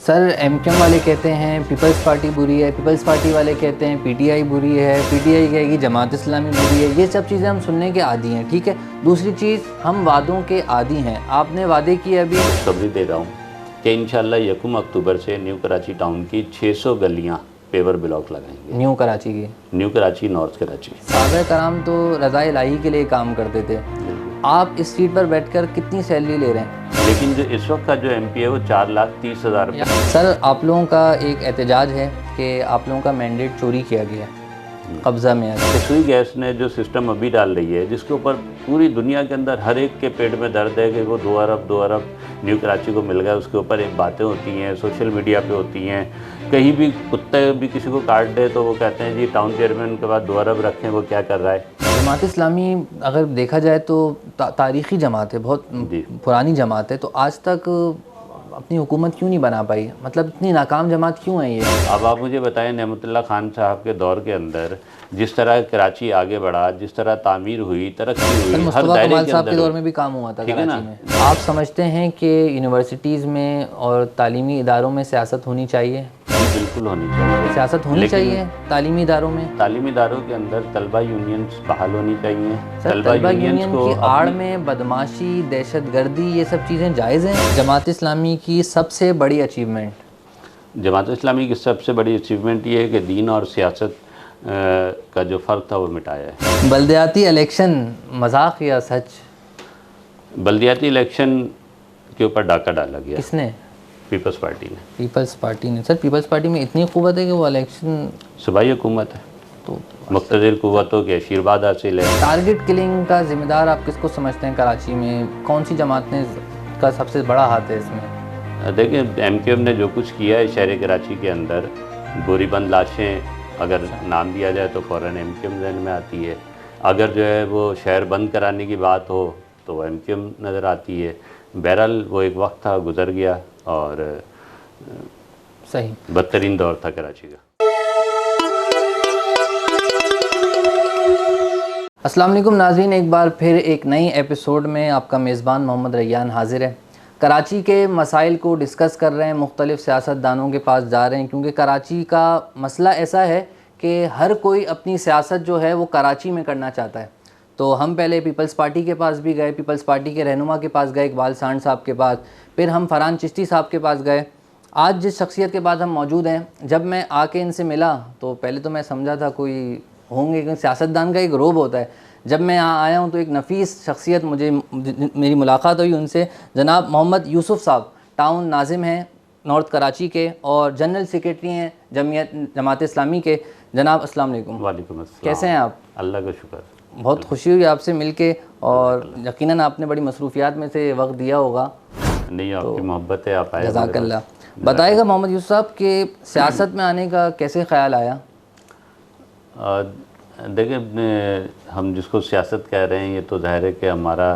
Sir MQM वाले कहते हैं पीपल्स पार्टी बुरी है, पीपल्स पार्टी वाले कहते हैं पीटीआई बुरी है, पीटीआई कहेगी जमात इस्लामी बुरी है। ये सब चीज़ें हम सुनने के आदी हैं, ठीक है। दूसरी चीज़, हम वादों के आदी हैं। आपने वादे किए अभी, खुशखबरी दे रहा हूँ कि इंशाल्लाह 1 अक्टूबर से न्यू कराची टाउन की 600 गलियाँ पेवर ब्लॉक लगाएंगे। न्यू कराची की, न्यू कराची, नॉर्थ कराची। साहबे कराम तो रज़ा इलाही के लिए काम करते थे। आप इस सीट पर बैठकर कितनी सैलरी ले रहे हैं? लेकिन जो इस वक्त का जो एमपी है वो 4,30,000 रुपये। सर आप लोगों का एक एहतजाज है कि आप लोगों का मैंडेट चोरी किया गया, कब्ज़ा में है। सुई गैस ने जो सिस्टम अभी डाल रही है, जिसके ऊपर पूरी दुनिया के अंदर हर एक के पेट में दर्द है कि वो 2 अरब न्यू कराची को मिल गया, उसके ऊपर एक बातें होती हैं, सोशल मीडिया पे होती हैं। कहीं भी कुत्ते भी किसी को काट दे तो वो कहते हैं जी टाउन चेयरमैन के बाद 2 अरब रखें, वो क्या कर रहा है। जमात इस्लामी अगर देखा जाए तो तारीख़ी जमात है, बहुत पुरानी जमात है, तो आज तक अपनी हुकूमत क्यों नहीं बना पाई? मतलब इतनी नाकाम जमात क्यों है ये? अब आप मुझे बताएं, नेमतुल्लाह खान साहब के दौर के अंदर जिस तरह कराची आगे बढ़ा, जिस तरह तामीर हुई, तरक्की हुई, हर दायरे के साहब के अंदर दौर में भी काम हुआ था ठीक है ना। कराची में। आप समझते हैं कि यूनिवर्सिटीज़ में और तालीमी इदारों में सियासत होनी चाहिए? बिल्कुल होनी चाहिए, सियासत होनी चाहिए तालीमी इदारों में। तालीमी इदारों के अंदर तलबा यूनियंस बहाल होनी चाहिए। तलबा यूनियन की आड़ में बदमाशी, दहशतगर्दी, ये सब चीज़ें जायज़ हैं। जमात इस्लामी की सबसे बड़ी अचीवमेंट, जमात इस्लामी की सबसे बड़ी अचीवमेंट ये है कि दीन और सियासत का जो फ़र्क था वो मिटाया है। बल्दियाती इलेक्शन मजाक या सच? बल्दियाती इलेक्शन के ऊपर डाका डाला गया। किसने? पीपल्स पार्टी ने। पीपल्स पार्टी ने। सर पीपल्स पार्टी में इतनी क़ुव्वत है कि वो इलेक्शन, सूबाई हुकूमत है तो मुक़्तदिर क़ुव्वतों के आशीर्वाद हासिल है। टारगेट किलिंग का जिम्मेदार आप किसको समझते हैं? कराची में कौन सी जमात ने का सबसे बड़ा हाथ है इसमें? देखिए, एमक्यूएम ने जो कुछ किया है शहर कराची के अंदर, बोरीबंद लाशें अगर नाम दिया जाए तो फ़ौरन एमक्यूएम ज़हन में आती है। अगर जो है वो शहर बंद कराने की बात हो तो एमक्यूएम नज़र आती है। बहरहाल वो एक वक्त था, गुजर गया और सही बदतरीन दौर था कराची का। अस्सलाम वालेकुम नाज़रीन, एक बार फिर एक नई एपिसोड में आपका मेज़बान मोहम्मद रैयान हाजिर है। कराची के मसाइल को डिस्कस कर रहे हैं, मुख्तलिफ़ सियासतदानों के पास जा रहे हैं, क्योंकि कराची का मसला ऐसा है कि हर कोई अपनी सियासत जो है वो कराची में करना चाहता है। तो हम पहले पीपल्स पार्टी के पास भी गए, पीपल्स पार्टी के रहनुमा के पास गए, इकबाल सांड साहब के पास, फिर हम फरहान चिश्ती साहब के पास गए। आज जिस शख्सियत के पास हम मौजूद हैं, जब मैं आके इनसे मिला तो पहले तो मैं समझा था कोई होंगे, क्योंकि सियासतदान का एक रोब होता है। जब मैं यहाँ आया हूँ तो एक नफीस शख्सियत मेरी मुलाकात हुई उनसे। जनाब मोहम्मद यूसुफ साहब टाउन नाजिम हैं नॉर्थ कराची के और जनरल सेक्रेटरी हैं जमात इस्लामी के। जनाब अस्सलाम वालेकुम। वालेकुम अस्सलाम। कैसे हैं आप? अल्लाह का शुक्र। बहुत खुशी हुई आपसे मिलके और यकीनन आपने बड़ी मसरूफियात में से वक्त दिया होगा। नहीं, आपकी मोहब्बत है, आप आए। जज़ाकल्लाह। बताइएगा मोहम्मद यूसुफ साहब कि सियासत में आने का कैसे ख्याल आया? देखिए, हम जिसको सियासत कह रहे हैं, ये तो ज़ाहिर है कि हमारा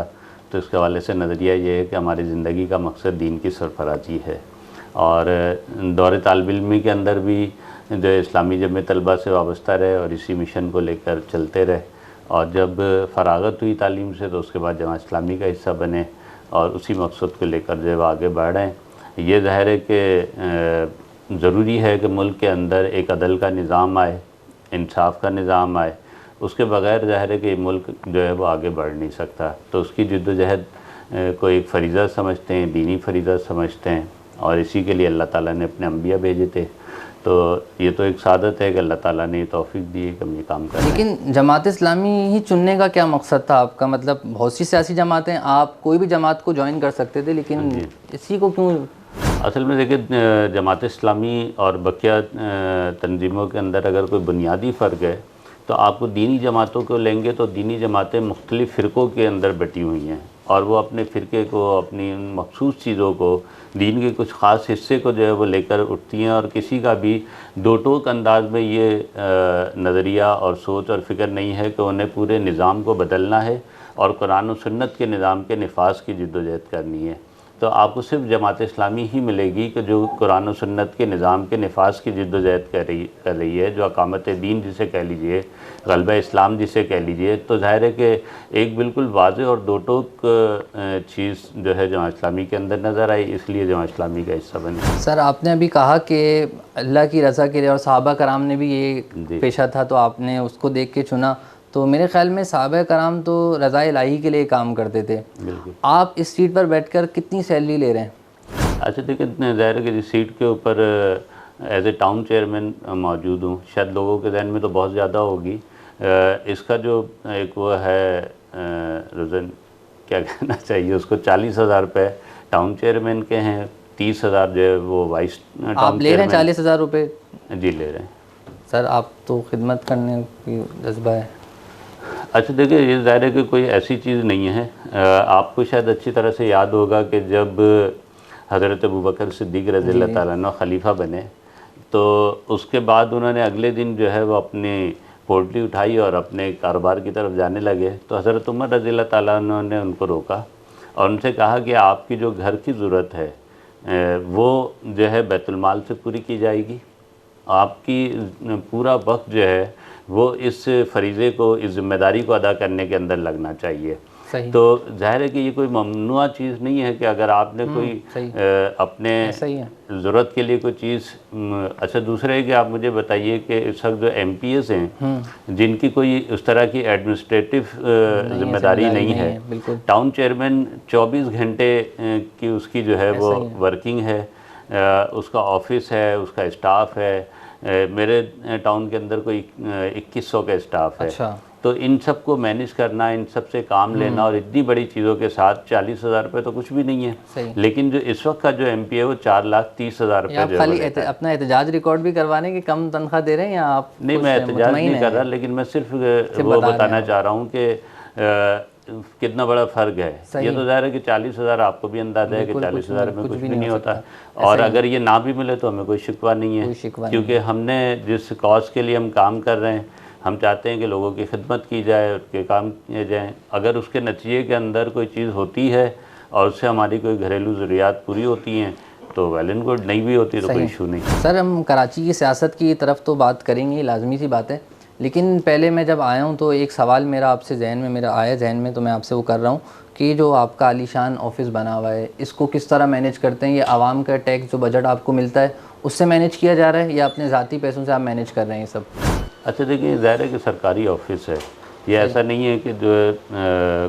तो इसके हवाले से नज़रिया ये है कि हमारी ज़िंदगी का मकसद दीन की सरफराजी है। और दौर तालिब इल्मी के अंदर भी जो इस्लामी जमे तलबा से वाबस्ता रहे और इसी मिशन को लेकर चलते रहे। और जब फ़रागत हुई तालीम से तो उसके बाद जमात इस्लामी का हिस्सा बने और उसी मकसद को लेकर जो है वो आगे बढ़ रहे हैं। ये ज़ाहिर है कि ज़रूरी है कि मुल्क के अंदर एक अदल का निज़ाम आए, इंसाफ का निज़ाम आए। उसके बग़ैर ज़ाहिर है कि मुल्क जो है वो आगे बढ़ नहीं सकता। तो उसकी जद्दोजहद को एक फ़रीज़ा समझते हैं, दीनी फ़रीज़ा समझते हैं, और इसी के लिए अल्लाह ताला ने अपने अंबिया भेजे थे। तो ये तो एक सादत है कि अल्लाह ताला ने तौफ़ीक दी है कि हम ये काम करें। लेकिन जमात इस्लामी ही चुनने का क्या मकसद था आपका? मतलब बहुत सी सियासी जमातें, आप कोई भी जमात को ज्वाइन कर सकते थे, लेकिन इसी को क्यों? असल में देखिए, जमात इस्लामी और बकिया तंजीमों के अंदर अगर कोई बुनियादी फ़र्क है तो आपको दीनी जमातों को लेंगे तो दीनी जमातें मुख्तलिफ़ फ़िरक़ों के अंदर बटी हुई हैं और वो अपने फ़िरक़े को, अपनी मखसूस चीज़ों को, दीन के कुछ ख़ास हिस्से को जो है वो लेकर उठती हैं। और किसी का भी दो टोक अंदाज में ये नज़रिया और सोच और फ़िक्र नहीं है कि उन्हें पूरे निज़ाम को बदलना है और कुरान और सुन्नत के निज़ाम के निफाज की जद्दोजहद करनी है। तो आपको सिर्फ जमात इस्लामी ही मिलेगी कि जो कुरान और सुन्नत के निज़ाम के नफाज की जिद्दोजहद कर रही है, जो अकामत दीन जिसे कह लीजिए, ग़लबा इस्लाम जिसे कह लीजिए। तो ज़ाहिर है कि एक बिल्कुल वाज़ेह और दो टोक चीज़ जो है जमात इस्लामी के अंदर नज़र आई, इसलिए जमात इस्लामी का हिस्सा बने। सर आपने अभी कहा कि अल्लाह की रज़ा के लिए और सहाबा कराम ने भी ये पेशा था तो आपने उसको देख के चुना। तो मेरे ख़्याल में सहाबा कराम तो रज़ा इलाही के लिए काम करते थे। बिल्कुल। आप इस सीट पर बैठकर कितनी सैलरी ले रहे हैं? अच्छा देखिए, ज़ाहिर है कि जिस सीट के ऊपर एज ए टाउन चेयरमैन मौजूद हूँ, शायद लोगों के जहन में तो बहुत ज़्यादा होगी। इसका जो एक वो है रुजन, क्या कहना चाहिए उसको, 40,000 रुपये टाउन चेयरमैन के हैं, 30,000 जो है वो वाइस टाउन चेयरमैन। आप ले रहे हैं 40,000 रुपये? जी ले रहे हैं। सर आप तो खिदमत करने की जज्बा है। अच्छा देखिए, ये ज़ाहिर है कि कोई ऐसी चीज़ नहीं है। आपको शायद अच्छी तरह से याद होगा कि जब हज़रत अबू बकर सिद्दीक़ रज़ियल्लाहु ताला अन्हु खलीफा बने, तो उसके बाद उन्होंने अगले दिन जो है वो अपनी पोटली उठाई और अपने कारोबार की तरफ जाने लगे। तो हज़रत उमर रज़ियल्लाहु ताला अन्हु ने उनको रोका और उनसे कहा कि आपकी जो घर की ज़रूरत है वो जो है बैतुल-माल से पूरी की जाएगी। आपकी पूरा वक्त जो है वो इस फरीज़े को, इस ज़िम्मेदारी को अदा करने के अंदर लगना चाहिए। सही। तो ज़ाहिर है कि ये कोई ममनुआ चीज़ नहीं है कि अगर आपने कोई अपने ज़रूरत के लिए कोई चीज़। अच्छा दूसरा है कि आप मुझे बताइए कि इस वक्त जो MPs हैं जिनकी कोई उस तरह की एडमिनिस्ट्रेटिव ज़िम्मेदारी नहीं है, टाउन चेयरमैन 24 घंटे की उसकी जो है वो वर्किंग है, उसका ऑफिस है, उसका स्टाफ है। मेरे टाउन के अंदर कोई 2100 का स्टाफ है। अच्छा। तो इन सब को मैनेज करना, इन सब से काम लेना और इतनी बड़ी चीज़ों के साथ 40,000 रुपये तो कुछ भी नहीं है। लेकिन जो इस वक्त का जो MP है वो 4,30,000 रुपये जो खाली अपना एहतजाज रिकॉर्ड भी करवाने की कम तनख्वाह दे रहे हैं या आप? नहीं, मैं एहतजाज नहीं कर रहा, लेकिन मैं सिर्फ वो बताना चाह रहा हूँ कि कितना बड़ा फ़र्क है। ये तो ज़ाहिर है कि 40,000 आपको भी अंदाज़ा है कि 40,000 में कुछ भी नहीं होता। और अगर ये ना भी मिले तो हमें कोई शिकवा नहीं है, क्योंकि हमने जिस कॉज के लिए हम काम कर रहे हैं, हम चाहते हैं कि लोगों की खिदमत की जाए, उनके काम किए जाएँ। अगर उसके नतीजे के अंदर कोई चीज़ होती है और उससे हमारी कोई घरेलू ज़रूरियात पूरी होती हैं तो वेल एंड गुड, नहीं भी होती तो कोई इशू नहीं। सर हम कराची की सियासत की तरफ तो बात करेंगे, लाजमी सी बात है, लेकिन पहले मैं जब आया हूँ तो एक सवाल मेरा आपसे जहन में तो मैं आपसे वो कर रहा हूँ कि जो आपका आलीशान ऑफिस बना हुआ है, इसको किस तरह मैनेज करते हैं? ये आवाम का टैक्स जो बजट आपको मिलता है उससे मैनेज किया जा रहा है या अपने ज़ाती पैसों से आप मैनेज कर रहे हैं ये सब? अच्छा देखिए, ज़ाहिर है कि सरकारी ऑफिस है, ये ऐसा नहीं है कि जो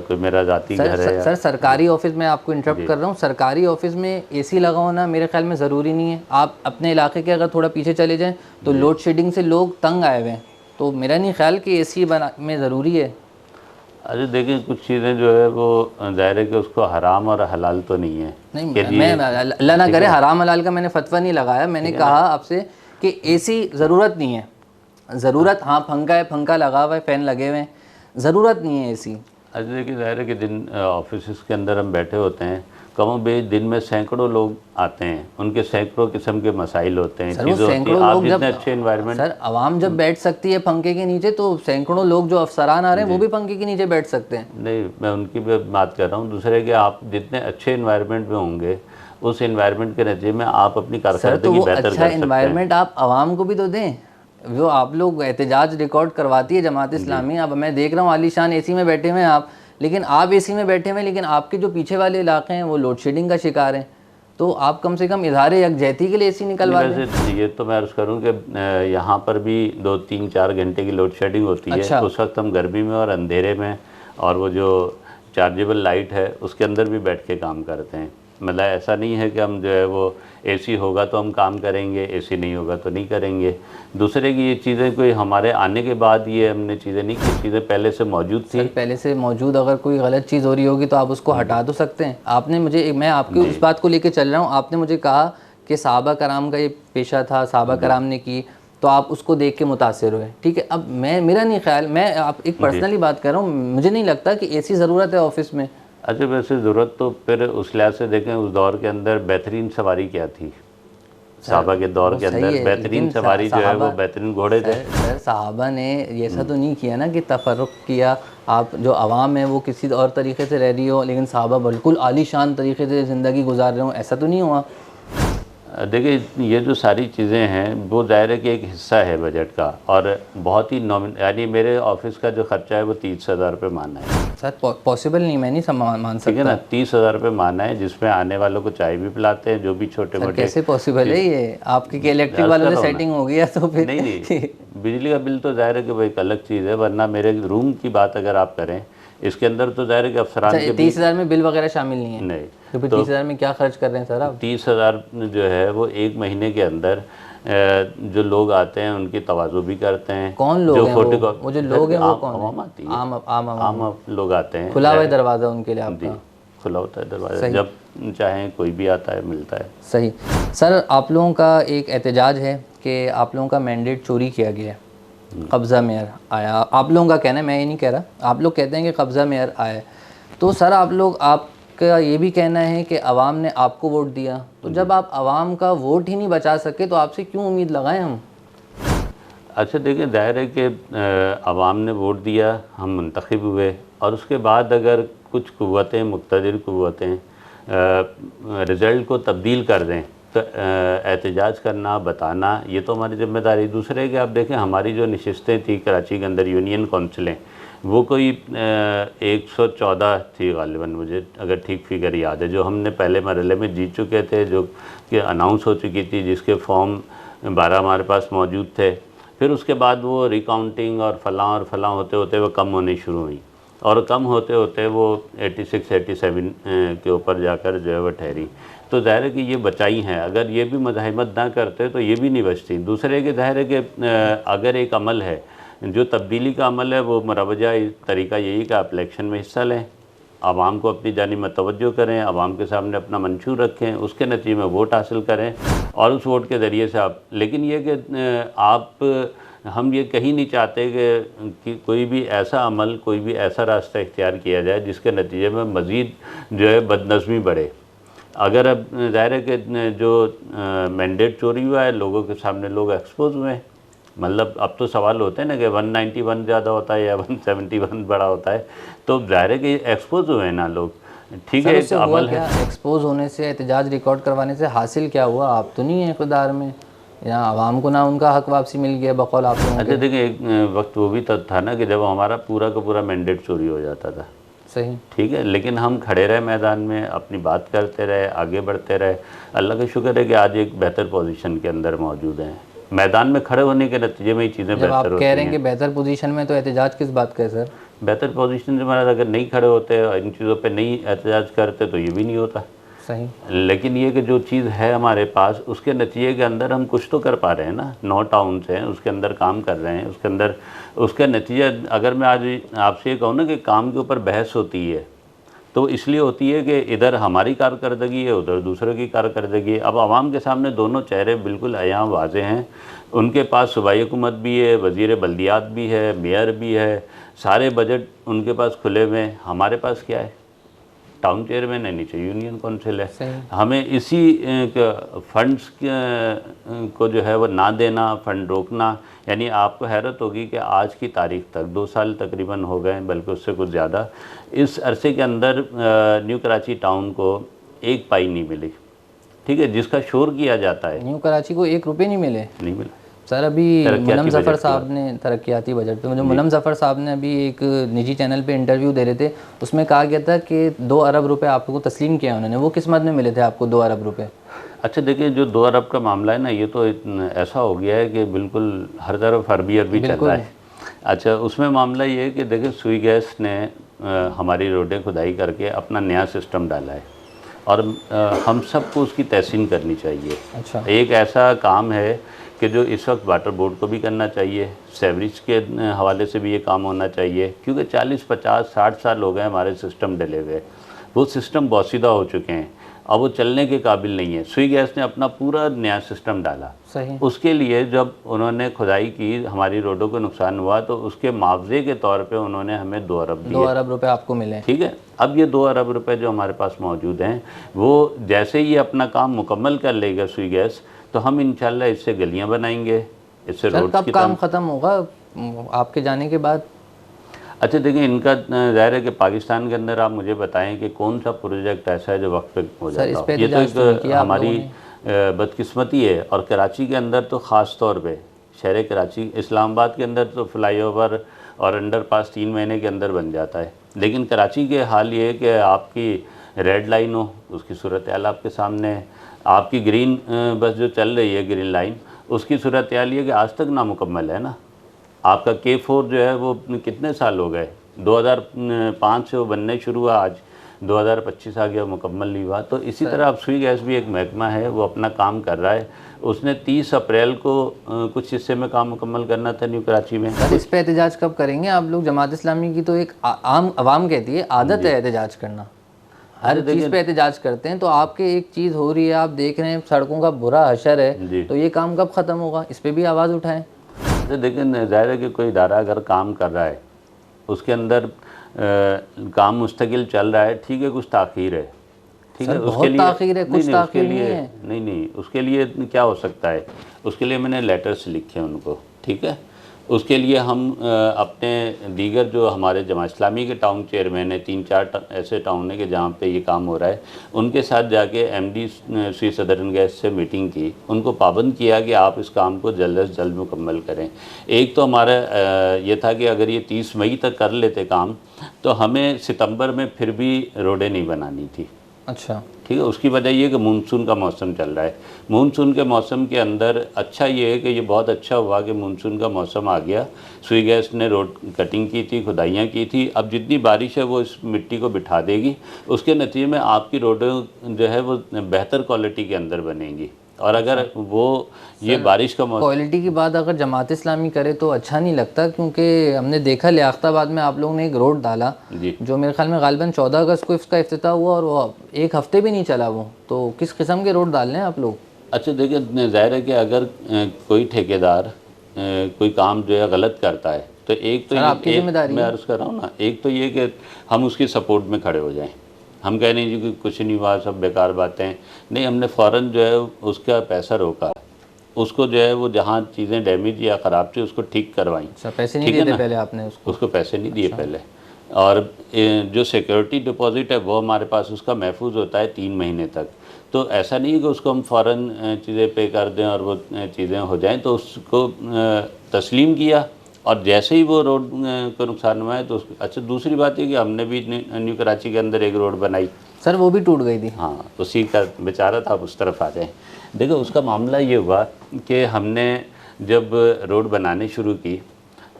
कोई मेरा ज़ाती घर है। सर सरकारी ऑफिस में आपको इंटरप्ट कर रहा हूँ, सरकारी ऑफिस में AC लगा होना मेरे ख्याल में ज़रूरी नहीं है। आप अपने इलाके के अगर थोड़ा पीछे चले जाएँ तो लोड शेडिंग से लोग तंग आए हुए हैं, तो मेरा नहीं ख्याल कि AC बना में ज़रूरी है। अरे देखिए, कुछ चीज़ें जो है वो ज़ाहिर है कि उसको हराम और हलाल तो नहीं है। नहीं, मैं अल्लाह ना करे हराम हलाल का मैंने फतवा नहीं लगाया, मैंने कहा आपसे कि AC ज़रूरत नहीं है। ज़रूरत हाँ पंखा है, पंखा लगा हुआ है, फ़ैन लगे हुए हैं, ज़रूरत नहीं है AC। अच्छा देखिए, ज़ाहिर है कि दिन ऑफिस के अंदर हम बैठे होते हैं, कमोबेश दिन में सैकड़ों लोग आते हैं, उनके सैकड़ों किस्म के मसाइल होते हैं, चीज़ें होती हैं। आप जितने अच्छे इन्वायरमेंट, सर आवाम जब बैठ सकती है पंखे के नीचे तो सैकड़ों लोग जो अफसरान आ रहे हैं वो भी पंखे के नीचे बैठ सकते हैं। नहीं, मैं उनकी भी बात कर रहा हूँ। दूसरे कि आप जितने अच्छे इन्वायरमेंट में होंगे उस इन्वायरमेंट के नतीजे में आप अपनी कारकर्दगी बेहतर कर सकते हैं। अच्छा इन्वायरमेंट आप आवाम को भी तो दें। जो आप लोग एहतजाज रिकॉर्ड करवाती है जमात इस्लामी, अब मैं देख रहा हूँ आलीशान AC में बैठे हुए हैं आप, लेकिन आप AC में बैठे हुए हैं, लेकिन आपके जो पीछे वाले इलाके हैं वो लोड शेडिंग का शिकार हैं। तो आप कम से कम इजहार यकजहती के लिए AC निकलवा दें। ये तो मैं अर्ज़ करूँ कि यहाँ पर भी 2, 3, 4 घंटे की लोड शेडिंग होती है। उस वक्त हम गर्मी में और अंधेरे में और वो जो चार्जेबल लाइट है उसके अंदर भी बैठ के काम करते हैं। मतलब ऐसा नहीं है कि हम जो है वो AC होगा तो हम काम करेंगे, AC नहीं होगा तो नहीं करेंगे। दूसरे की ये चीज़ें कोई हमारे आने के बाद ये हमने चीज़ें नहीं की, चीज़ें पहले से मौजूद थी। पहले से मौजूद, अगर कोई गलत चीज़ हो रही होगी तो आप उसको हटा तो सकते हैं। आपने मुझे, मैं आपकी उस बात को लेके चल रहा हूँ, आपने मुझे कहा कि सहाबा कराम का ये पेशा था, सहाबा कराम ने की, तो आप उसको देख के मुतासिर हुए। ठीक है, अब मेरा नहीं ख्याल, मैं आप एक पर्सनली बात कर रहा हूँ, मुझे नहीं लगता कि AC ज़रूरत है ऑफिस में। अच्छा वैसे ज़रूरत तो फिर उस लिहाज से देखें, उस दौर के अंदर बेहतरीन सवारी क्या थी? सहाबा के दौर के अंदर बेहतरीन सवारी जो है वो बेहतरीन घोड़े थे। सर सहाबा ने ये ऐसा तो नहीं किया ना कि तफर्रुक किया, आप जो आवाम है वो किसी और तरीके से रह रही हो लेकिन सहाबा बिल्कुल आलीशान तरीके से ज़िंदगी गुजार रहे हो, ऐसा तो नहीं हुआ? देखिए ये जो सारी चीज़ें हैं वो ज़ाहिर है कि एक हिस्सा है बजट का, और बहुत ही यानी मेरे ऑफिस का जो खर्चा है वो 30,000 रुपये माना है। सर पॉसिबल नहीं, मैं नहीं मान सकता। ठीक है ना, 30,000 रुपये माना है, जिसमें आने वालों को चाय भी पिलाते हैं, जो भी छोटे मोटे। कैसे पॉसिबल है ये? आपकी इलेक्ट्रिक वालों से सेटिंग हो गया तो फिर नहीं बिजली का बिल तो ज़ाहिर है कि भाई एक अलग चीज़ है, वरना मेरे रूम की बात अगर आप करें इसके अंदर तो ज़ाहिर है कि अफसरान के 30,000 में बिल वगैरह शामिल नहीं है? नहीं। तो फिर 30,000 में क्या खर्च कर रहे हैं सर आप? 30,000 जो है वो एक महीने के अंदर जो लोग आते हैं उनकी तवाज़ु भी करते हैं। कौन लोग हैं वो जो लोग हैं वो कौन? आवाम आती है, आम लोग आते हैं। खुला हुआ दरवाज़ा उनके लिए आपका? खुला होता है दरवाज़ा, जब चाहें कोई भी आता है, मिलता है। सही। सर आप लोगों का एक एहतजाज है कि आप लोगों का मैंडेट चोरी किया गया, कब्ज़ा मेयर आया। आप लोगों का कहना है, मैं ये नहीं कह रहा, आप लोग कहते हैं कि कब्ज़ा मेयर आया। तो सर आपका ये भी कहना है कि अवाम ने आपको वोट दिया, तो जब आप अवाम का वोट ही नहीं बचा सके तो आपसे क्यों उम्मीद लगाएं हम? अच्छा देखिए, ज़ाहिर है कि अवाम ने वोट दिया, हम मुंतखब हुए, और उसके बाद अगर कुछ क़ुव्वतें, मुक़्तदिर क़ुव्वतें रिज़ल्ट को तब्दील कर दें तो एहतजाज करना, बताना, ये तो हमारी ज़िम्मेदारी। दूसरे कि आप देखें हमारी जो नशिस्तें थी कराची के अंदर, यूनियन काउंसिलें, वो कोई 114 थी गालिबन, मुझे अगर ठीक फिगर याद है, जो हमने पहले मरहले में जीत चुके थे, जो कि अनाउंस हो चुकी थी, जिसके फॉर्म 12 हमारे पास मौजूद थे। फिर उसके बाद वो रिकाउंटिंग और फलां होते होते वो कम होनी शुरू हुई, और कम होते होते वो 86-87 के ऊपर जाकर जो है वो ठहरी। तो ज़ाहिर है कि ये बचाई हैं, अगर ये भी मज़ाहिमत ना करते तो ये भी नहीं बचती। दूसरे के ज़ाहिर है कि अगर एक अमल है जो तब्दीली का अमल है, वो मरवजा तरीका यही कि आप इलेक्शन में हिस्सा लें, आवाम को अपनी जानिब मतवज्जो करें, आवाम के सामने अपना मंशूर रखें, उसके नतीजे में वोट हासिल करें, और उस वोट के ज़रिए से आप, लेकिन ये कि हम ये कहीं नहीं चाहते कि कोई भी ऐसा अमल, कोई भी ऐसा रास्ता इख्तियार किया जाए जिसके नतीजे में मज़ीद जो है बदनज़मी बढ़े। अगर अब ज़ाहिर है कि जो मैंडेट चोरी हुआ है, लोगों के सामने लोग एक्सपोज हुए हैं, मतलब अब तो सवाल होते हैं ना कि 191 ज़्यादा होता है या 171 बड़ा होता है, तो ज़ाहिर है कि एक्सपोज हुए हैं ना लोग। ठीक है, एक अमल है। एक्सपोज होने से, एहतजाज रिकॉर्ड करवाने से हासिल क्या हुआ? आप तो नहीं है इक़्तिदार में, या आवाम को ना उनका हक वापसी मिल गया बकौल आप लोगों के? अच्छा देखिए, एक वक्त वो भी था ना कि जब हमारा पूरा का पूरा मैंडेट चोरी हो जाता था। सही, ठीक है, लेकिन हम खड़े रहे मैदान में, अपनी बात करते रहे, आगे बढ़ते रहे। अल्लाह का शुक्र है कि आज एक बेहतर पोजीशन के अंदर मौजूद हैं। मैदान में खड़े होने के नतीजे में ही चीज़ें बेहतर होती हैं। आप कह रहे हैं कि बेहतर पोजीशन में, तो एहतजाज किस बात का है सर? बेहतर पोजीशन से हमारा, अगर नहीं खड़े होते, इन चीज़ों पे नहीं एहतजाज करते, तो ये भी नहीं होता। सही। लेकिन ये कि जो चीज़ है हमारे पास, उसके नतीजे के अंदर हम कुछ तो कर पा रहे हैं ना। 9 टाउन्स हैं, उसके अंदर काम कर रहे हैं, उसके अंदर उसका नतीजा, अगर मैं आज आपसे ये कहूँ ना कि काम के ऊपर बहस होती है, तो इसलिए होती है कि इधर हमारी कारकर्दगी है, उधर दूसरों की कारकर्दगी है। अब आवाम के सामने दोनों चेहरे बिल्कुल अयां वाज़े हैं। उनके पास सूबाई हुकूमत भी है, वज़ीर बल्दियात भी है, मेयर भी है, सारे बजट उनके पास खुले हुए हैं। हमारे पास क्या है? टाउन चेयरमैन है, नीचे यूनियन काउंसिल है। हमें इसी फंड्स को जो है वो ना देना, फ़ंड रोकना, यानी आपको हैरत होगी कि आज की तारीख़ तक 2 साल तकरीबन हो गए, बल्कि उससे कुछ ज़्यादा, इस अरसे के अंदर न्यू कराची टाउन को 1 पाई नहीं मिली। ठीक है, जिसका शोर किया जाता है। न्यू कराची को 1 रुपये नहीं मिले? नहीं मिला सर। अभी मुनम ज़फ़र साहब ने तरक्याती बजट पे, मुझे मुनम ज़फ़र साहब ने अभी एक निजी चैनल पे इंटरव्यू दे रहे थे, उसमें कहा गया था कि 2 अरब रुपए आपको तस्लीम किया उन्होंने। वो किस मद में मिले थे आपको 2 अरब रुपए? अच्छा देखिए, जो 2 अरब का मामला है ना, ये तो ऐसा हो गया है कि बिल्कुल हर तरफ अरबी चल रहा है। अच्छा, उसमें मामला ये है कि देखिए, सुई गैस ने हमारी रोडें खुदाई करके अपना नया सिस्टम डाला है, और हम सबको उसकी तहसीन करनी चाहिए। अच्छा। एक ऐसा काम है कि जो इस वक्त वाटर बोर्ड को भी करना चाहिए, सेवरेज के हवाले से भी ये काम होना चाहिए, क्योंकि 40, 50, 60 साल हो गए हमारे सिस्टम डले हुए। वो सिस्टम बोसीदा हो चुके हैं, अब वो चलने के काबिल नहीं है। सुई गैस ने अपना पूरा नया सिस्टम डाला। सही। उसके लिए जब उन्होंने खुदाई की, हमारी रोडों को नुकसान हुआ, तो उसके मुआवजे के तौर पे उन्होंने हमें 2 अरब दिए। 2 अरब रुपए आपको मिले। ठीक है, अब ये 2 अरब रुपए जो हमारे पास मौजूद हैं, वो जैसे ही अपना काम मुकम्मल कर लेगा सुई गैस, तो हम इंशाल्लाह इससे गलियां बनाएंगे, इससे सर रोड्स कब की काम ख़त्म होगा आपके जाने के बाद? अच्छा देखिए, इनका जाहिर है कि पाकिस्तान के अंदर आप मुझे बताएं कि कौन सा प्रोजेक्ट ऐसा है जो वक्त पे हो सर इस जाता पे हो। ये तो एहतजाज तो नहीं एक किया आप हमारी लोगों ने? बदकिस्मती है। और कराची के अंदर तो ख़ास तौर पे, शहर कराची, इस्लामाबाद के अंदर तो फ्लाईओवर और अंडरपास 3 महीने के अंदर बन जाता है, लेकिन कराची के हाल ये है कि आपकी रेड लाइन हो, उसकी सूरत हाल आपके सामने है। आपकी ग्रीन बस जो चल रही है, ग्रीन लाइन, उसकी सूरत हाल ये है कि आज तक नामुकम्मल है ना। आपका K4 जो है वो कितने साल हो गए, 2005 से वो बनने शुरू हुआ, आज 2025 आ गया, मुकम्मल नहीं हुआ। तो इसी तरह अब सुई गैस भी एक महकमा है, वो अपना काम कर रहा है। उसने 30 अप्रैल को कुछ हिस्से में काम मुकम्मल करना था न्यू कराची में। सर इस पे एहतजाज कब करेंगे आप लोग? जमात इस्लामी की तो एक आम आवाम कहती है आदत है एहतजाज करना, हर चीज़ पे एहतजाज करते हैं। तो आपके एक चीज़ हो रही है, आप देख रहे हैं सड़कों का बुरा हशर है, तो ये काम कब ख़त्म होगा? इस पर भी आवाज़ उठाएं। तो देखिए, ज़ाहिर है कि कोई इदारा अगर काम कर रहा है, उसके अंदर काम मुस्तकिल चल रहा है, ठीक है, कुछ ताख़ीर है, ठीक है, उसके लिए ताख़ीर है, कुछ ताख़ीर नहीं है। नहीं, उसके लिए क्या हो सकता है, उसके लिए मैंने लेटर्स लिखे हैं उनको, ठीक है। उसके लिए हम अपने दीगर जो हमारे जमात इस्लामी के टाउन चेयरमैन है, 3-4 ऐसे टाउन है कि जहाँ पे ये काम हो रहा है, उनके साथ जाके MD सुई सदर्न गैस से मीटिंग की, उनको पाबंद किया कि आप इस काम को जल्द से जल्द मुकम्मल करें। एक तो हमारा ये था कि अगर ये 30 मई तक कर लेते काम, तो हमें सितंबर में फिर भी रोडें नहीं बनानी थी। अच्छा, ठीक है। उसकी वजह ये कि मानसून का मौसम चल रहा है। मानसून के मौसम के अंदर अच्छा ये है कि ये बहुत अच्छा हुआ कि मानसून का मौसम आ गया। सुई गैस ने रोड कटिंग की थी, खुदाइयाँ की थी। अब जितनी बारिश है वो इस मिट्टी को बिठा देगी, उसके नतीजे में आपकी रोडें जो है वो बेहतर क्वालिटी के अंदर बनेंगी। और अगर वो ये बारिश का मौसम, क्वालिटी की बात अगर जमात इस्लामी करे तो अच्छा नहीं लगता, क्योंकि हमने देखा लियाकताबाद में आप लोगों ने एक रोड डाला जो मेरे ख्याल में गालिबन 14 अगस्त को इसका इफ्तिताह हुआ और वो एक हफ्ते भी नहीं चला वो। तो किस किस्म के रोड डाल रहे हैं आप लोग? अच्छा देखिए, ज़ाहिर है कि अगर कोई ठेकेदार कोई काम जो है गलत करता है, तो एक तो आपकी जिम्मेदारी मैं अर्ज़ कर रहा हूँ ना, एक तो ये कि हम उसकी सपोर्ट में खड़े हो जाएं। हम कह नहीं जी कि कुछ नहीं हुआ, सब बेकार बातें नहीं। हमने फ़ौरन जो है उसका पैसा रोका, उसको जो है वो जहाँ चीज़ें डैमेज या ख़राब थी उसको ठीक करवाई। अच्छा, पैसे नहीं दिए थे पहले आपने उसको पैसे नहीं दिए पहले। और जो सिक्योरिटी डिपॉजिट है वो हमारे पास उसका महफूज होता है 3 महीने तक। तो ऐसा नहीं है कि उसको हम फ़ौरन चीज़ें पे कर दें और वो चीज़ें हो जाएं। तो उसको तस्लीम किया, और जैसे ही वो रोड को नुकसान हुआ है तो अच्छा, दूसरी बात है कि हमने भी न्यू कराची के अंदर एक रोड बनाई। सर वो भी टूट गई थी। हाँ, उसी का बेचारा था, आप उस तरफ आ जाएँ। देखो उसका मामला ये हुआ कि हमने जब रोड बनानी शुरू की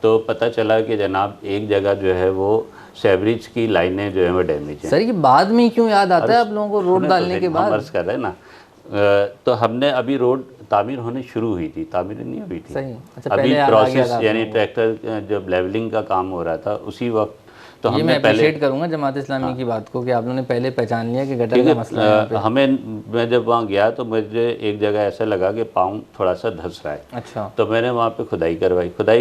तो पता चला कि जनाब एक जगह जो है वो सेवरेज की लाइनें जो है वो डैमेज है। सर ये बाद में क्यों याद आता है आप लोगों को, रोड डालने के बाद? अर्ज कर रहे हैं ना, तो हमने अभी रोड तामीर होने शुरू हुई थी, तामीर नहीं हुई थी। सही। अच्छा, अभी प्रोसेस यानी ट्रैक्टर जब लेवलिंग का काम हो रहा था उसी वक्त तो ये मैं अप्रिशिएट करूंगा जमात इस्लामी की बात को कि आप लोगों ने पहले पहचान लिया कि गटर का मसला है। हमें, मैं जब वहाँ गया तो मुझे एक जगह ऐसा लगा कि पाँव थोड़ा सा धंस रहा है। अच्छा। तो मैंने वहाँ पे खुदाई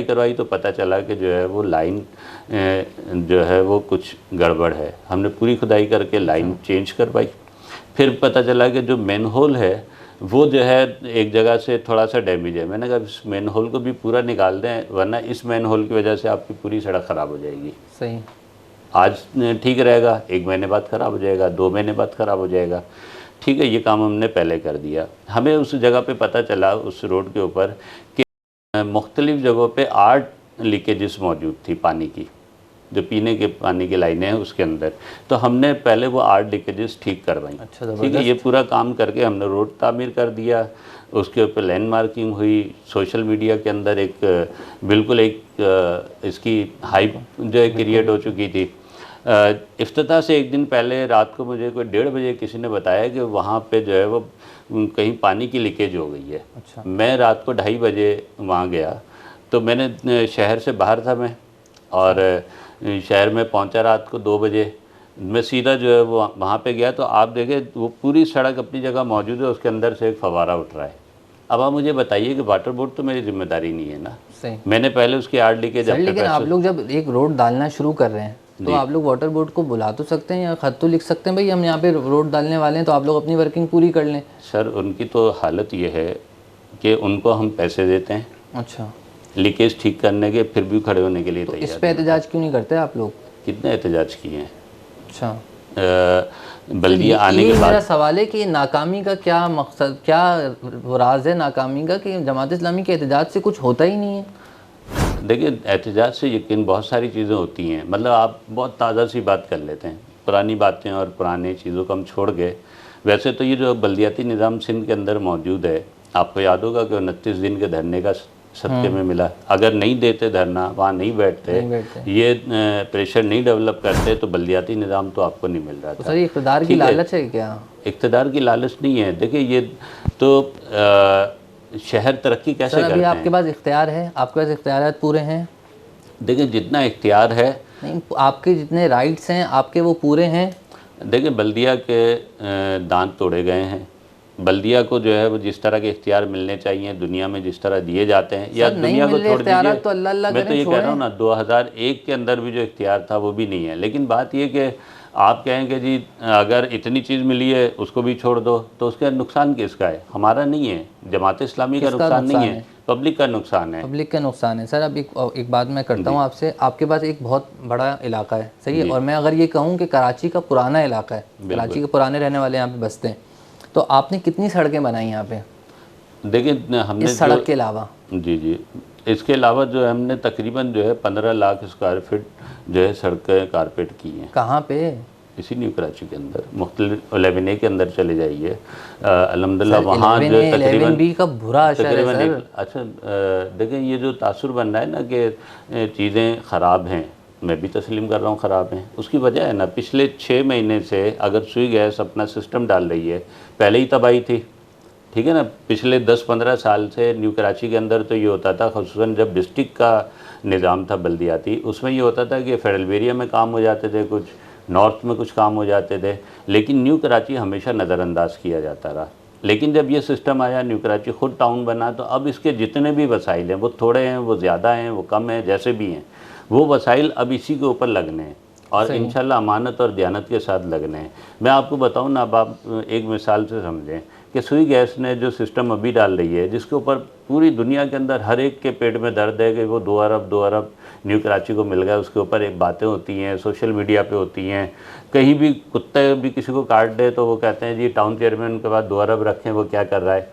करवाई तो पता चला कि जो है वो लाइन जो है वो कुछ गड़बड़ है। हमने पूरी खुदाई करके लाइन चेंज करवाई। फिर पता चला कि जो मेन होल है वो जो है एक जगह से थोड़ा सा डैमेज है। मैंने कहा इस मेन होल को भी पूरा निकाल दें, वरना इस मेन होल की वजह से आपकी पूरी सड़क ख़राब हो जाएगी। सही। आज ठीक रहेगा, 1 महीने बाद ख़राब हो जाएगा, 2 महीने बाद ख़राब हो जाएगा। ठीक है, ये काम हमने पहले कर दिया। हमें उस जगह पे पता चला उस रोड के ऊपर कि मुख्तलिफ़ जगहों पे 8 लीकेजेस मौजूद थी पानी की, जो पीने के पानी की लाइनें हैं उसके अंदर। तो हमने पहले वो 8 लीकेजेस ठीक करवाई। अच्छा, ठीक है, ये पूरा काम करके हमने रोड तामीर कर दिया। उसके ऊपर लैंड मार्किंग हुई। सोशल मीडिया के अंदर एक बिल्कुल एक इसकी हाइप जो है क्रिएट हो चुकी थी। इफ्तिताह से एक दिन पहले रात को मुझे कोई 1:30 बजे किसी ने बताया कि वहाँ पे जो है वो कहीं पानी की लीकेज हो गई है। अच्छा। मैं रात को 2:30 बजे वहाँ गया तो मैंने शहर से बाहर था मैं, और शहर में पहुँचा रात को 2 बजे। मैं सीधा जो है वो वहाँ पे गया तो आप देखें वो पूरी सड़क अपनी जगह मौजूद है, उसके अंदर से एक फव्वारा उठ रहा है। अब आप मुझे बताइए कि वाटर बोर्ड तो मेरी जिम्मेदारी नहीं है ना। सही। मैंने पहले उसकी 8 लीकेज। लेकिन आप लोग जब एक रोड डालना शुरू कर रहे हैं तो आप लोग वाटर बोर्ड को बुला तो सकते हैं या खत तो लिख सकते हैं, भाई हम यहाँ पे रोड डालने वाले हैं तो आप लोग अपनी वर्किंग पूरी कर लें। सर उनकी तो हालत ये है कि उनको हम पैसे देते हैं, अच्छा, लीकेज ठीक करने के, फिर भी खड़े होने के लिए तो तैयार इस पे एहतजाज क्यों नहीं करते आप लोग? कितने एहतजाज किए हैं। अच्छा, बल्दिया आने के मेरा बाद सवाल है कि नाकामी का क्या मकसद, क्या वो राज है नाकामी का कि जमात इस्लामी के एहतजाज से कुछ होता ही नहीं है? देखिए, एहतजाज से यकीन बहुत सारी चीज़ें होती हैं। मतलब आप बहुत ताज़ा सी बात कर लेते हैं, पुरानी बातें और पुरानी चीज़ों को हम छोड़ के, वैसे तो ये जो बल्दियाती निज़ाम सिंध के अंदर मौजूद है, आपको याद होगा कि 29 दिन के धरने का सदक़े में मिला। अगर नहीं देते धरना, वहाँ नहीं बैठते, ये प्रेशर नहीं डेवलप करते, तो बल्दियाती निज़ाम तो आपको नहीं मिल रहा था। सर ये इक़्तिदार की लालच है क्या? इक़्तिदार की लालच नहीं है। देखिए, ये तो शहर तरक्की कैसे करते हैं? अभी आपके पास इख्तियार है, आपके पास इख्तियारात पूरे हैं? देखिए, जितना इख्तियार है, नहीं, आपके जितने राइट्स हैं आपके वो पूरे हैं? देखिए, बल्दिया के दांत तोड़े गए हैं। बल्दिया को जो है वो जिस तरह के इख्तियार मिलने चाहिए दुनिया में जिस तरह दिए जाते हैं, या दुनिया को छोड़ दीजिए, तो अल्लाह मैं तो ये कह रहा हूँ ना, 2001 के अंदर भी जो इख्तियार था वो भी नहीं है। लेकिन बात ये कि आप कहेंगे जी अगर इतनी चीज़ मिली है उसको भी छोड़ दो, तो उसका नुकसान किसका है? हमारा नहीं है, जमात इस्लामी का नुकसान नहीं है, पब्लिक का नुकसान है। पब्लिक का नुकसान है। सर अब एक बात मैं करता हूँ आपसे, आपके पास एक बहुत बड़ा इलाका है, सही है, और मैं अगर ये कहूँ कि कराची का पुराना इलाका है, कराची के पुराने रहने वाले यहाँ पे बसते हैं, तो आपने कितनी सड़कें बनाई यहाँ पे? देखिए, हमने इस सड़क के अलावा, जी, इसके अलावा जो है हमने तकरीबन जो है 15 लाख स्क्वायर फीट जो है सड़कें कारपेट की हैं। कहाँ पे? इसी न्यू कराची के अंदर, मुख्तलिफ 11A के अंदर चले जाइए, अल्हम्दुलिल्लाह वहाँ जो तकरीबन 11B का बुरा असर है सर। अच्छा, देखें, ये जो तासुर बन रहा है ना कि चीज़ें ख़राब हैं, मैं भी तस्लीम कर रहा हूँ ख़राब हैं, उसकी वजह है ना, पिछले 6 महीने से अगर सुई गैस अपना सिस्टम डाल रही है, पहले ही तबाही थी, ठीक है ना। पिछले 10-15 साल से न्यू कराची के अंदर तो ये होता था, ख़ुसूसन जब डिस्ट्रिक्ट का निज़ाम था बल्दियाती, उसमें ये होता था कि फेडरल एरिया में काम हो जाते थे, कुछ नॉर्थ में कुछ काम हो जाते थे, लेकिन न्यू कराची हमेशा नज़रअंदाज किया जाता रहा। लेकिन जब ये सिस्टम आया, न्यू कराची ख़ुद टाउन बना, तो अब इसके जितने भी वसाइल हैं, वो थोड़े हैं, वो ज़्यादा हैं, वो कम हैं, जैसे भी हैं, वो वसाइल अब इसी के ऊपर लगने हैं और इंशाल्लाह अमानत और दयानत के साथ लगने हैं। मैं आपको बताऊं ना, अब आप एक मिसाल से समझें कि सुई गैस ने जो सिस्टम अभी डाल रही है, जिसके ऊपर पूरी दुनिया के अंदर हर एक के पेट में दर्द है कि वो 2 अरब न्यू कराची को मिल गया, उसके ऊपर एक बातें होती हैं, सोशल मीडिया पे होती हैं, कहीं भी कुत्ते भी किसी को काट दे तो वो कहते हैं जी टाउन चेयरमैन के बाद 2 अरब रखें, वो क्या कर रहा है।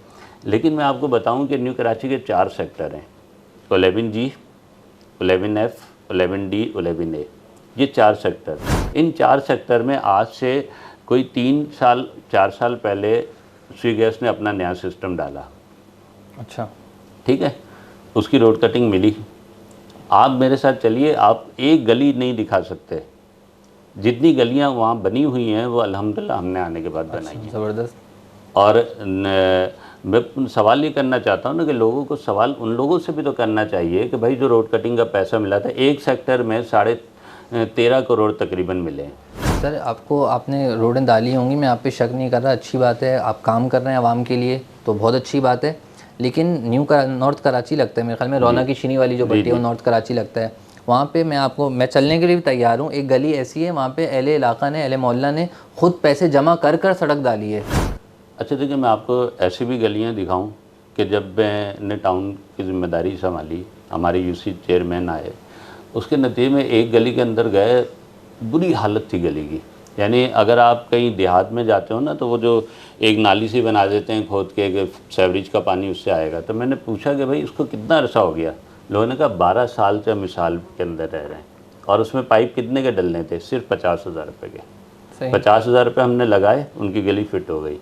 लेकिन मैं आपको बताऊं कि न्यू कराची के 4 सेक्टर हैं, 11G, 11F, 11D, 11A, ये 4 सेक्टर। इन 4 सेक्टर में आज से कोई 4 साल पहले सुई गैस ने अपना नया सिस्टम डाला। अच्छा, ठीक है, उसकी रोड कटिंग मिली। आप मेरे साथ चलिए, आप एक गली नहीं दिखा सकते, जितनी गलियां वहाँ बनी हुई हैं वो अल्हम्दुलिल्लाह हमने आने के बाद बनाई हैं। ज़बरदस्त। और मैं सवाल ये करना चाहता हूँ ना कि लोगों को सवाल उन लोगों से भी तो करना चाहिए कि भाई जो रोड कटिंग का पैसा मिला था, एक सेक्टर में 13.5 करोड़ तकरीबन मिले। सर आपने रोडें डाली होंगी, मैं आप पे शक नहीं कर रहा, अच्छी बात है, आप काम कर रहे हैं आवाम के लिए, तो बहुत अच्छी बात है। लेकिन नॉर्थ कराची लगता है मेरे ख्याल में, रौनक की शीनी वाली जो पट्टी है वो नॉर्थ कराची लगता है, वहाँ पे मैं चलने के लिए भी तैयार हूँ। एक गली ऐसी है वहाँ पे अहले इलाका ने, अहले मोहल्ला ने खुद पैसे जमा कर सड़क डाली है। अच्छा, देखिए, मैं आपको ऐसी भी गलियाँ दिखाऊँ कि जब मैंने टाउन की जिम्मेदारी संभाली, हमारे यूसी चेयरमैन आए, उसके नतीजे में एक गली के अंदर गए, बुरी हालत थी गली की। यानी अगर आप कहीं देहात में जाते हो ना, तो वो जो एक नाली सी बना देते हैं खोद के, सीवरेज का पानी उससे आएगा। तो मैंने पूछा कि भाई इसको कितना अरसा हो गया? लोगों ने कहा 12 साल से मिसाल के अंदर रह रहे हैं। और उसमें पाइप कितने के डलने थे? सिर्फ 50,000 रुपये के। 50,000 रुपये हमने लगाए, उनकी गली फिट हो गई।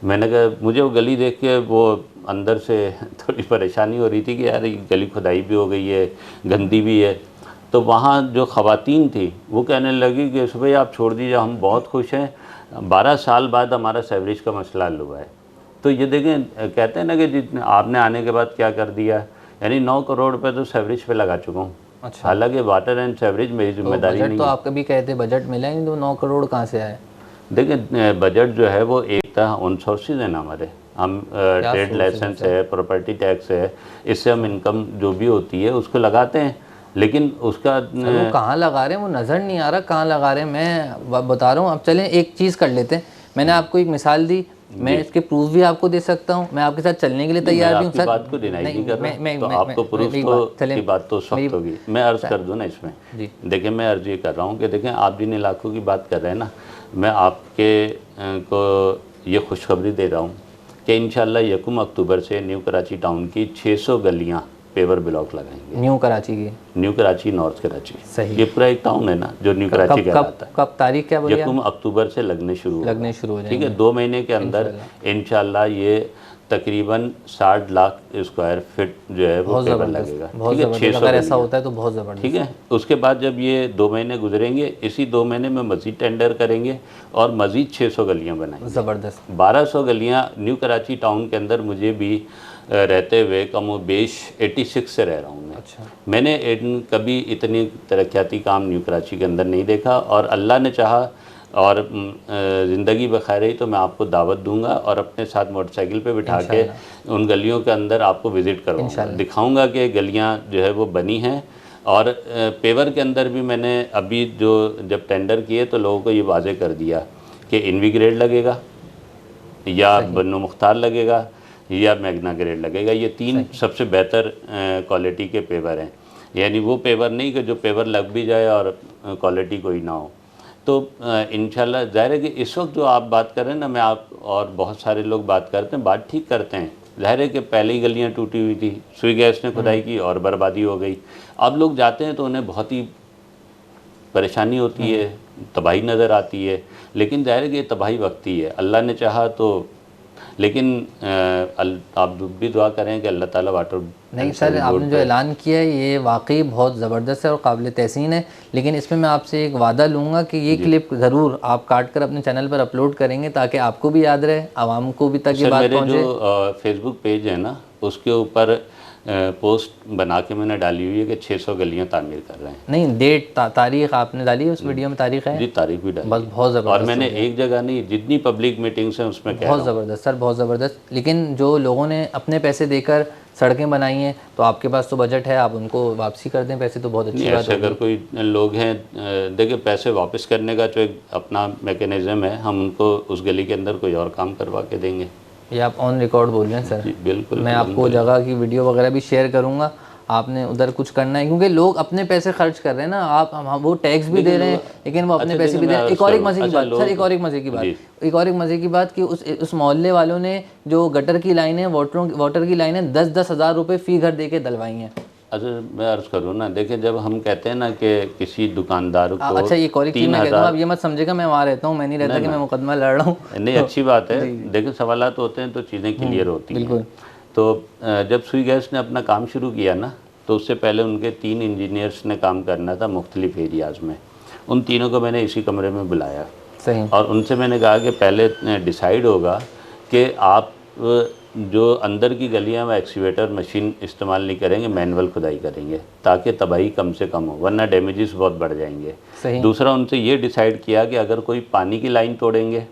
मैंने कहा, मुझे वो गली देख के वो अंदर से थोड़ी परेशानी हो रही थी कि यार ये गली खुदाई भी हो गई है, गंदी भी है। तो वहाँ जो ख़वातीन थी वो कहने लगी कि सुबह आप छोड़ दीजिए, हम बहुत खुश हैं, 12 साल बाद हमारा सीवरेज का मसला हल हुआ है। तो ये देखें, कहते हैं ना कि जितने आपने आने के बाद क्या कर दिया, यानी 9 करोड़ रुपये तो सीवरेज पे लगा चुका हूँ। अच्छा, हालांकि वाटर एंड सीवरेज मेरी जिम्मेदारी नहीं तो है। आप कभी कहते बजट मिला ही नहीं, तो 9 करोड़ कहाँ से आए? देखिए, बजट जो है वो एक था, ऑन सोर्सेज है ना हमारे, हम ट्रेड लाइसेंस है, प्रॉपर्टी टैक्स है, इससे हम इनकम जो भी होती है उसको लगाते हैं। लेकिन उसका वो कहाँ लगा रहे हैं वो नज़र नहीं आ रहा, कहाँ लगा रहे हैं। मैं बता रहा हूँ, अब चलें एक चीज़ कर लेते हैं। मैंने आपको एक मिसाल दी, मैं इसके प्रूफ भी आपको दे सकता हूँ, मैं आपके साथ चलने के लिए तैयार भी हूँ सर। बात को डिनाई नहीं कर रहा, तो आपको प्रूफ की बात तो सख्त होगी। मैं अर्ज़ कर दूँ ना इसमें, देखिए मैं अर्ज़ ये कर रहा हूँ कि देखें आप जिन इलाकों की बात कर रहे हैं ना, मैं आपके को ये खुशखबरी दे रहा हूँ कि इंशाल्लाह 1 अक्टूबर से न्यू कराची टाउन की 600 गलियाँ पेवर ब्लॉक लगाएंगे। न्यू कराची की, न्यू कराची, नॉर्थ कराची, सही। ये पूरा एक टाउन है ना जो न्यू कराची कहलाता है। कब तारीख क्या बोली? 1 अक्टूबर से लगने शुरू हो जाएंगे। ठीक है, 2 महीने के अंदर इंशाल्लाह ये तकरीबन 60 लाख स्क्वायर फीट जो है वो पेवर लगेगा। ठीक है, 600 अगर ऐसा होता है तो बहुत ज़बरदस्त। ठीक है, उसके बाद जब ये 2 महीने गुजरेंगे, इसी 2 महीने में मज़ीद टेंडर करेंगे और मज़ीद 600 गलियाँ बनाएंगे। ज़बरदस्त। 1200 गलियाँ न्यू कराची टाउन के अंदर मुझे भी रहते हुए कम व बेश 86 से रह रहा हूँ मैं। अच्छा। मैंने कभी इतनी तरक्याती काम न्यू कराची के अंदर नहीं देखा, और अल्लाह ने चाहा और ज़िंदगी बखैर रही तो मैं आपको दावत दूंगा और अपने साथ मोटरसाइकिल पे बिठा के उन गलियों के अंदर आपको विज़िट करवाऊंगा, दिखाऊंगा कि गलियां जो है वो बनी हैं। और पेवर के अंदर भी मैंने अभी जब टेंडर किए तो लोगों को ये वाज़े कर दिया कि इन्वी लगेगा या बन्नो मुख्तार लगेगा या मैग्ना ग्रेड लगेगा। ये 3 सबसे बेहतर क्वालिटी के पेवर हैं, यानी वो पेवर नहीं कि जो पेवर लग भी जाए और क्वालिटी कोई ना हो। तो इंशाल्लाह ज़ाहिर है कि इस वक्त जो आप बात कर रहे हैं ना, मैं आप और बहुत सारे लोग बात करते हैं, बात ठीक करते हैं। ज़ाहिर है कि पहले ही गलियाँ टूटी हुई थी, सुई गैस ने खुदाई की और बर्बादी हो गई। अब लोग जाते हैं तो उन्हें बहुत ही परेशानी होती है, तबाही नज़र आती है, लेकिन ज़ाहिर है कि ये तबाही वक्ती है। अल्लाह ने चाहा तो, लेकिन आप भी दुआ करें कि अल्लाह ताला वाटर। नहीं सर, आपने जो ऐलान किया है ये वाकई बहुत ज़बरदस्त है और काबिल तहसीन है, लेकिन इसमें मैं आपसे एक वादा लूँगा कि ये क्लिप ज़रूर आप काट कर अपने चैनल पर अपलोड करेंगे ताकि आपको भी याद रहे, आवाम को भी तक ये बात पहुँचे। मेरे जो फेसबुक पेज है ना, उसके ऊपर पोस्ट बना के मैंने डाली हुई है कि 600 गलियां तामीर कर रहे हैं। नहीं, डेट तारीख आपने डाली है उस वीडियो में? तारीख है जी, तारीख भी डाली। बस बहुत ज़बरदस्त। और मैंने एक जगह नहीं, जितनी पब्लिक मीटिंग्स हैं उसमें बहुत ज़बरदस्त सर, बहुत ज़बरदस्त। लेकिन जो लोगों ने अपने पैसे देकर सड़कें बनाई हैं तो आपके पास तो बजट है, आप उनको वापसी कर दें पैसे तो बहुत अच्छी बात है। अगर कोई लोग हैं, देखिए पैसे वापस करने का जो एक अपना मैकेनिज़्म है, हम उनको उस गली के अंदर कोई और काम करवा के देंगे। ये आप ऑन रिकॉर्ड बोल रहे हैं सर? बिल्कुल। मैं आपको जगह की वीडियो वगैरह भी शेयर करूंगा, आपने उधर कुछ करना है, क्योंकि लोग अपने पैसे खर्च कर रहे हैं ना, आप वो टैक्स भी दे रहे हैं लेकिन वो अपने पैसे भी दे रहे हैं। एक और एक मज़े की बात सर, एक और एक मज़े की बात कि उस मोहल्ले वालों ने जो गटर की लाइनें, वाटर की लाइनें 10-10 हज़ार रुपये फ़ी घर दे के डलवाई हैं। अच्छा मैं अर्ज़ करूँ ना, देखिए जब हम कहते हैं ना कि किसी दुकानदार को, अच्छा ये कॉलेज चीज़ मैं कहता हूँ, आप ये मत समझेगा मैं वहाँ रहता हूँ, मैं नहीं रहता कि मैं मुकदमा लड़ रहा हूँ। नहीं अच्छी बात है, देखिए सवालात होते हैं तो चीज़ें क्लियर होती हैं। तो जब सुई गैस ने अपना काम शुरू किया ना, तो उससे पहले उनके 3 इंजीनियर्स ने काम करना था मुख्तलिफ एरियाज़ में। उन तीनों को मैंने इसी कमरे में बुलाया। सही। और उनसे मैंने कहा कि पहले डिसाइड होगा कि आप जो अंदर की गलियां में एक्सीवेटर मशीन इस्तेमाल नहीं करेंगे, मैनुअल खुदाई करेंगे ताकि तबाही कम से कम हो, वरना डैमेजेस बहुत बढ़ जाएंगे। सही। दूसरा उनसे ये डिसाइड किया कि अगर कोई पानी की लाइन तोड़ेंगे,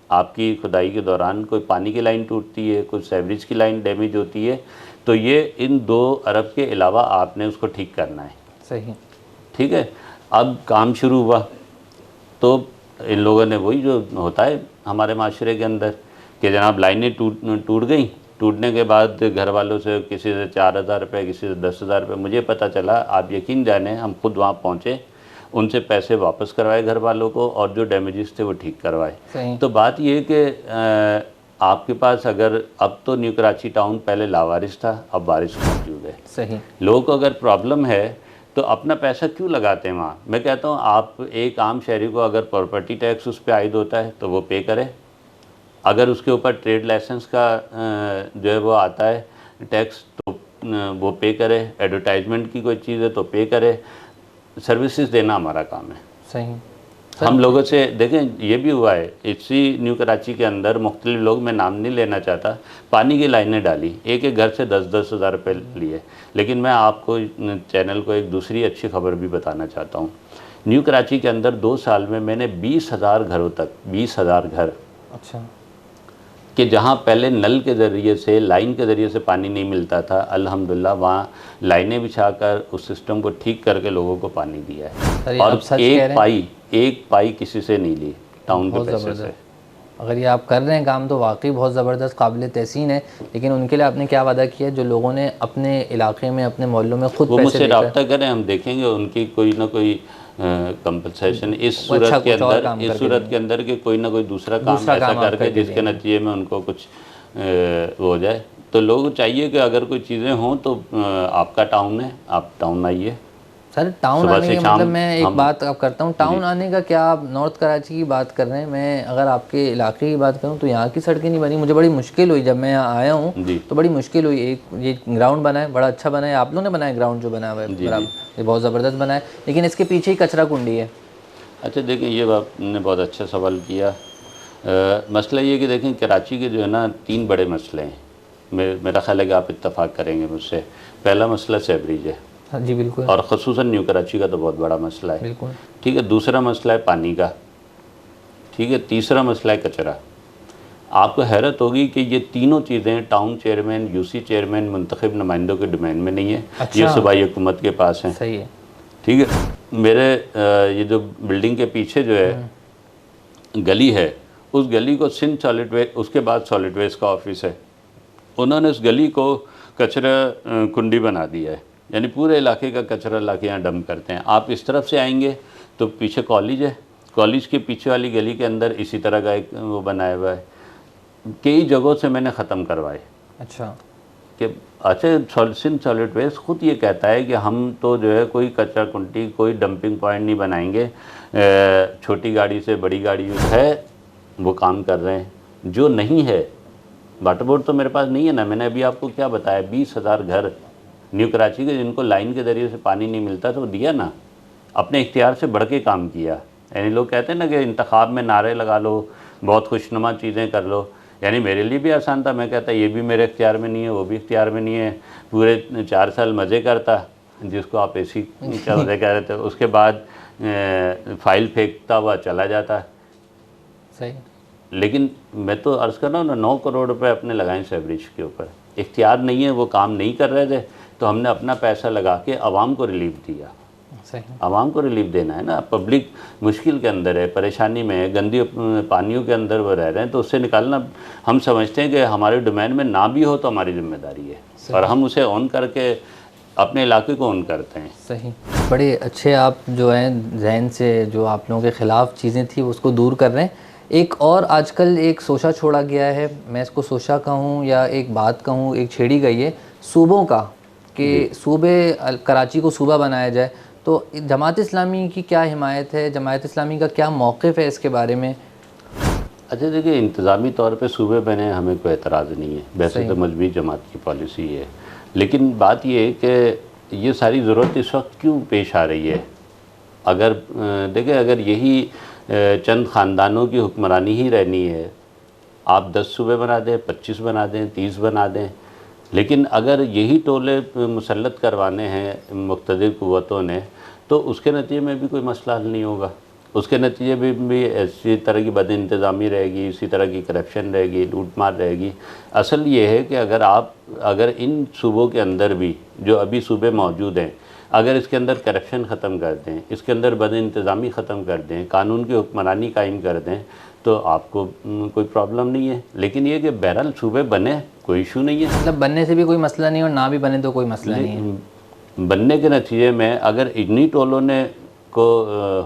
आपकी खुदाई के दौरान कोई पानी की लाइन टूटती है, कोई सेवरेज की लाइन डैमेज होती है, तो ये इन 2 अरब के अलावा आपने उसको ठीक करना है। सही। ठीक है। अब काम शुरू हुआ तो इन लोगों ने वही जो होता है हमारे माशरे के अंदर कि जनाब लाइनें टूट गई, टूटने के बाद घर वालों से किसी से 4,000 रुपये, किसी से 10,000 रुपये। मुझे पता चला, आप यकीन जाने, हम खुद वहाँ पहुँचे, उनसे पैसे वापस करवाए घर वालों को और जो डैमेजेस थे वो ठीक करवाए। तो बात ये है कि आपके पास अगर, अब तो न्यू कराची टाउन पहले लावारिस था, अब वारिस मौजूद है। सही। लोगों को अगर प्रॉब्लम है तो अपना पैसा क्यों लगाते हैं वहाँ? मैं कहता हूँ आप एक आम शहरी को अगर प्रॉपर्टी टैक्स उस पर आयद होता है तो वो पे करे, अगर उसके ऊपर ट्रेड लाइसेंस का जो है वो आता है टैक्स तो वो पे करे, एडवर्टाइजमेंट की कोई चीज़ है तो पे करे। सर्विसेज देना हमारा काम है। सही। हम लोगों से देखें, ये भी हुआ है इसी न्यू कराची के अंदर, मुख्तलिफ लोग, मैं नाम नहीं लेना चाहता, पानी की लाइनें डाली, एक एक घर से 10-10 हज़ार रुपये लिए। लेकिन मैं आपको चैनल को एक दूसरी अच्छी खबर भी बताना चाहता हूँ। न्यू कराची के अंदर 2 साल में मैंने 20,000 घरों तक, 20,000 घर, अच्छा, कि जहाँ पहले नल के ज़रिए से, लाइन के ज़रिए से पानी नहीं मिलता था, अल्हम्दुलिल्लाह वहाँ लाइनें बिछाकर उस सिस्टम को ठीक करके लोगों को पानी दिया है। और एक पाई किसी से नहीं ली, टाउन के पैसे से। अगर ये आप कर रहे हैं काम तो वाकई बहुत ज़बरदस्त काबिल तहसीन है, लेकिन उनके लिए आपने क्या वादा किया है जो लोगों ने अपने इलाके में अपने मोहल्लों में खुद वो पैसे मुझसे देकर रब्ता करें, हम देखेंगे उनकी कोई ना कोई कंपनसेशन इस वो अच्छा सूरत के कुछ और अंदर, काम इस करके सूरत देंगे। के अंदर कि कोई ना कोई दूसरा काम दूसरा ऐसा काम आप करके करके जिसके देंगे। नतीजे में उनको कुछ वो हो जाए। तो लोग चाहिए कि अगर कोई चीज़ें हों तो आपका टाउन है, आप टाउन आइए। सर टाउन सुबह आने से के शाम मतलब मैं एक हम बात आप करता हूँ, टाउन आने का क्या, आप नॉर्थ कराची की बात कर रहे हैं, मैं अगर आपके इलाके की बात करूँ तो यहाँ की सड़कें नहीं बनी। मुझे बड़ी मुश्किल हुई जब मैं यहाँ आया हूँ जी तो बड़ी मुश्किल हुई। एक ये ग्राउंड बना है, बड़ा अच्छा बना है, आप लोगों ने बनाया ग्राउंड जो बना हुआ है जी बराबर, जी। ये बहुत ज़बरदस्त बना है, लेकिन इसके पीछे ही कचरा कुंडी है। अच्छा देखिए, ये आपने बहुत अच्छा सवाल किया। मसला ये है कि देखें कराची के जो है ना 3 बड़े मसले हैं। मेरा ख्याल है कि आप इत्तेफाक करेंगे मुझसे। पहला मसला सेवरेज है, हाँ जी बिल्कुल और ख़ुसूसन न्यू कराची का तो बहुत बड़ा मसला है। बिल्कुल। ठीक है, दूसरा मसला है पानी का। ठीक है, तीसरा मसला है कचरा। आपको हैरत होगी कि ये तीनों चीज़ें टाउन चेयरमैन, यूसी चेयरमैन, मुंतखब नुमाइंदों के डोमेन में नहीं है। अच्छा। ये सूबाई हुकूमत के पास हैं। सही है। ठीक है, मेरे ये जो बिल्डिंग के पीछे जो है गली है, उस गली को सिंध सॉलिड वेस्ट, उसके बाद सॉलिड वेस्ट का ऑफिस है, उन्होंने उस गली को कचरा कुंडी बना दिया है। यानी पूरे इलाके का कचरा ला के यहाँ डंप करते हैं। आप इस तरफ से आएंगे तो पीछे कॉलेज है, कॉलेज के पीछे वाली गली के अंदर इसी तरह का एक वो बनाया हुआ है। कई जगहों से मैंने ख़त्म करवाए अच्छा कि अच्छा सिंध सॉलिड वेस्ट ख़ुद ये कहता है कि हम तो जो है कोई कचरा कुंडी, कोई डंपिंग पॉइंट नहीं बनाएंगे। छोटी गाड़ी से बड़ी गाड़ी है वो काम कर रहे हैं। जो नहीं है, वाटर बोर्ड तो मेरे पास नहीं है ना। मैंने अभी आपको क्या बताया, 20,000 घर न्यू कराची के जिनको लाइन के ज़रिए से पानी नहीं मिलता तो दिया ना, अपने इख्तियार से बढ़ के काम किया। यानी लोग कहते हैं ना कि इंतखाब में नारे लगा लो, बहुत खुशनुमा चीज़ें कर लो। यानी मेरे लिए भी आसान था, मैं कहता ये भी मेरे इख्तियार में नहीं है, वो भी इख्तियार में नहीं है। पूरे 4 साल मज़े करता, जिसको आप एसी का मज़े कह रहे थे। उसके बाद फाइल फेंकता हुआ चला जाता। सही। लेकिन मैं तो अर्ज़ कर रहा हूँ ना, 9 करोड़ रुपए अपने लगाए सेवरेज के ऊपर। इख्तियार नहीं है, वो काम नहीं कर रहे थे, तो हमने अपना पैसा लगा के आवाम को रिलीफ दिया। सही। आवाम को रिलीफ देना है ना। पब्लिक मुश्किल के अंदर है, परेशानी में है, गंदी पानियों के अंदर वो रह रहे हैं, तो उससे निकालना हम समझते हैं कि हमारे डोमेन में ना भी हो तो हमारी जिम्मेदारी है, और हम उसे ऑन करके अपने इलाके को ऑन करते हैं। सही। बड़े अच्छे आप जो हैं जहन से जो आप लोगों के ख़िलाफ़ चीज़ें थी उसको दूर कर रहे हैं। एक और आजकल एक सोचा छोड़ा गया है, मैं इसको सोचा कहूँ या एक बात कहूँ, एक छेड़ी गई है सूबों का, कि सूबे कराची को सूबा बनाया जाए। तो जमात इस्लामी की क्या हिमायत है, जमात इस्लामी का क्या मौक़िफ़ है इसके बारे में? अच्छा देखिए, इंतज़ामी तौर पे सूबे बने हमें कोई एतराज़ नहीं है, वैसे तो मजबूरी जमात की पॉलिसी है। लेकिन बात ये है कि ये सारी ज़रूरत इस वक्त क्यों पेश आ रही है? अगर देखिए, अगर यही चंद ख़ानदानों की हुक्मरानी ही रहनी है, आप 10 सूबे बना दें, 25 बना दें, 30 बना दें, लेकिन अगर यही टोले मुसल्लत करवाने हैं मुक़्तदिर क़ुव्वतों ने, तो उसके नतीजे में भी कोई मसला हल नहीं होगा। उसके नतीजे में भी इसी तरह की बदइंतज़ामी रहेगी, इसी तरह की करप्शन रहेगी, लूट मार रहेगी। असल ये है कि अगर इन सूबों के अंदर भी जो अभी सूबे मौजूद हैं, अगर इसके अंदर करप्शन ख़त्म कर दें, इसके अंदर बदइंतज़ामी ख़त्म कर दें, कानून की हुक्मरानी कायम कर दें, तो आपको कोई प्रॉब्लम नहीं है। लेकिन ये कि बहरहाल सूबे बने, कोई इशू नहीं है। मतलब बनने से भी कोई मसला नहीं और ना भी बने तो कोई मसला नहीं है। बनने के नतीजे में अगर इन्हीं टोलों ने को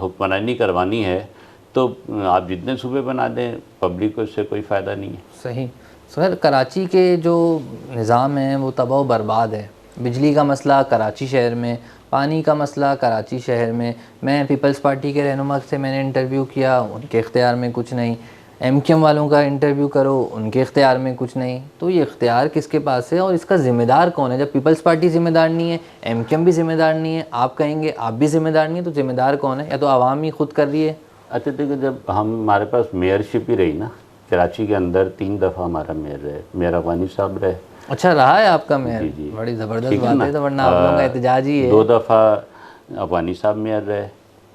हुक्मरानी करवानी है तो आप जितने सूबे बना दें, पब्लिक को इससे कोई फ़ायदा नहीं है। सही। सर कराची के जो निज़ाम है वो तबाह बर्बाद है। बिजली का मसला कराची शहर में, पानी का मसला कराची शहर में। मैं पीपल्स पार्टी के रहनुमा से मैंने इंटरव्यू किया, उनके इख्तियार में कुछ नहीं। एमक्यूएम वालों का इंटरव्यू करो, उनके इख्तियार में कुछ नहीं। तो ये इख्तियार किसके पास है और इसका ज़िम्मेदार कौन है? जब पीपल्स पार्टी ज़िम्मेदार नहीं है, एमक्यूएम भी ज़िम्मेदार नहीं है, आप कहेंगे आप भी ज़िम्मेदार नहीं है, तो ज़िम्मेदार कौन है? या तो आवाम ही खुद कर रही है। अच्छा देखिए, जब हमारे पास मेयरशिप ही रही ना कराची के अंदर, 3 दफ़ा हमारा मेयर रहे, मेयर अफगानी साहब रहे। अच्छा रहा है आपका मेयर? जी। बड़ी ज़बरदस्त बात है, तो वरना आप लोगों का एहतजाज ही है। 2 दफ़ा अफगानी साहब मेयर रहे,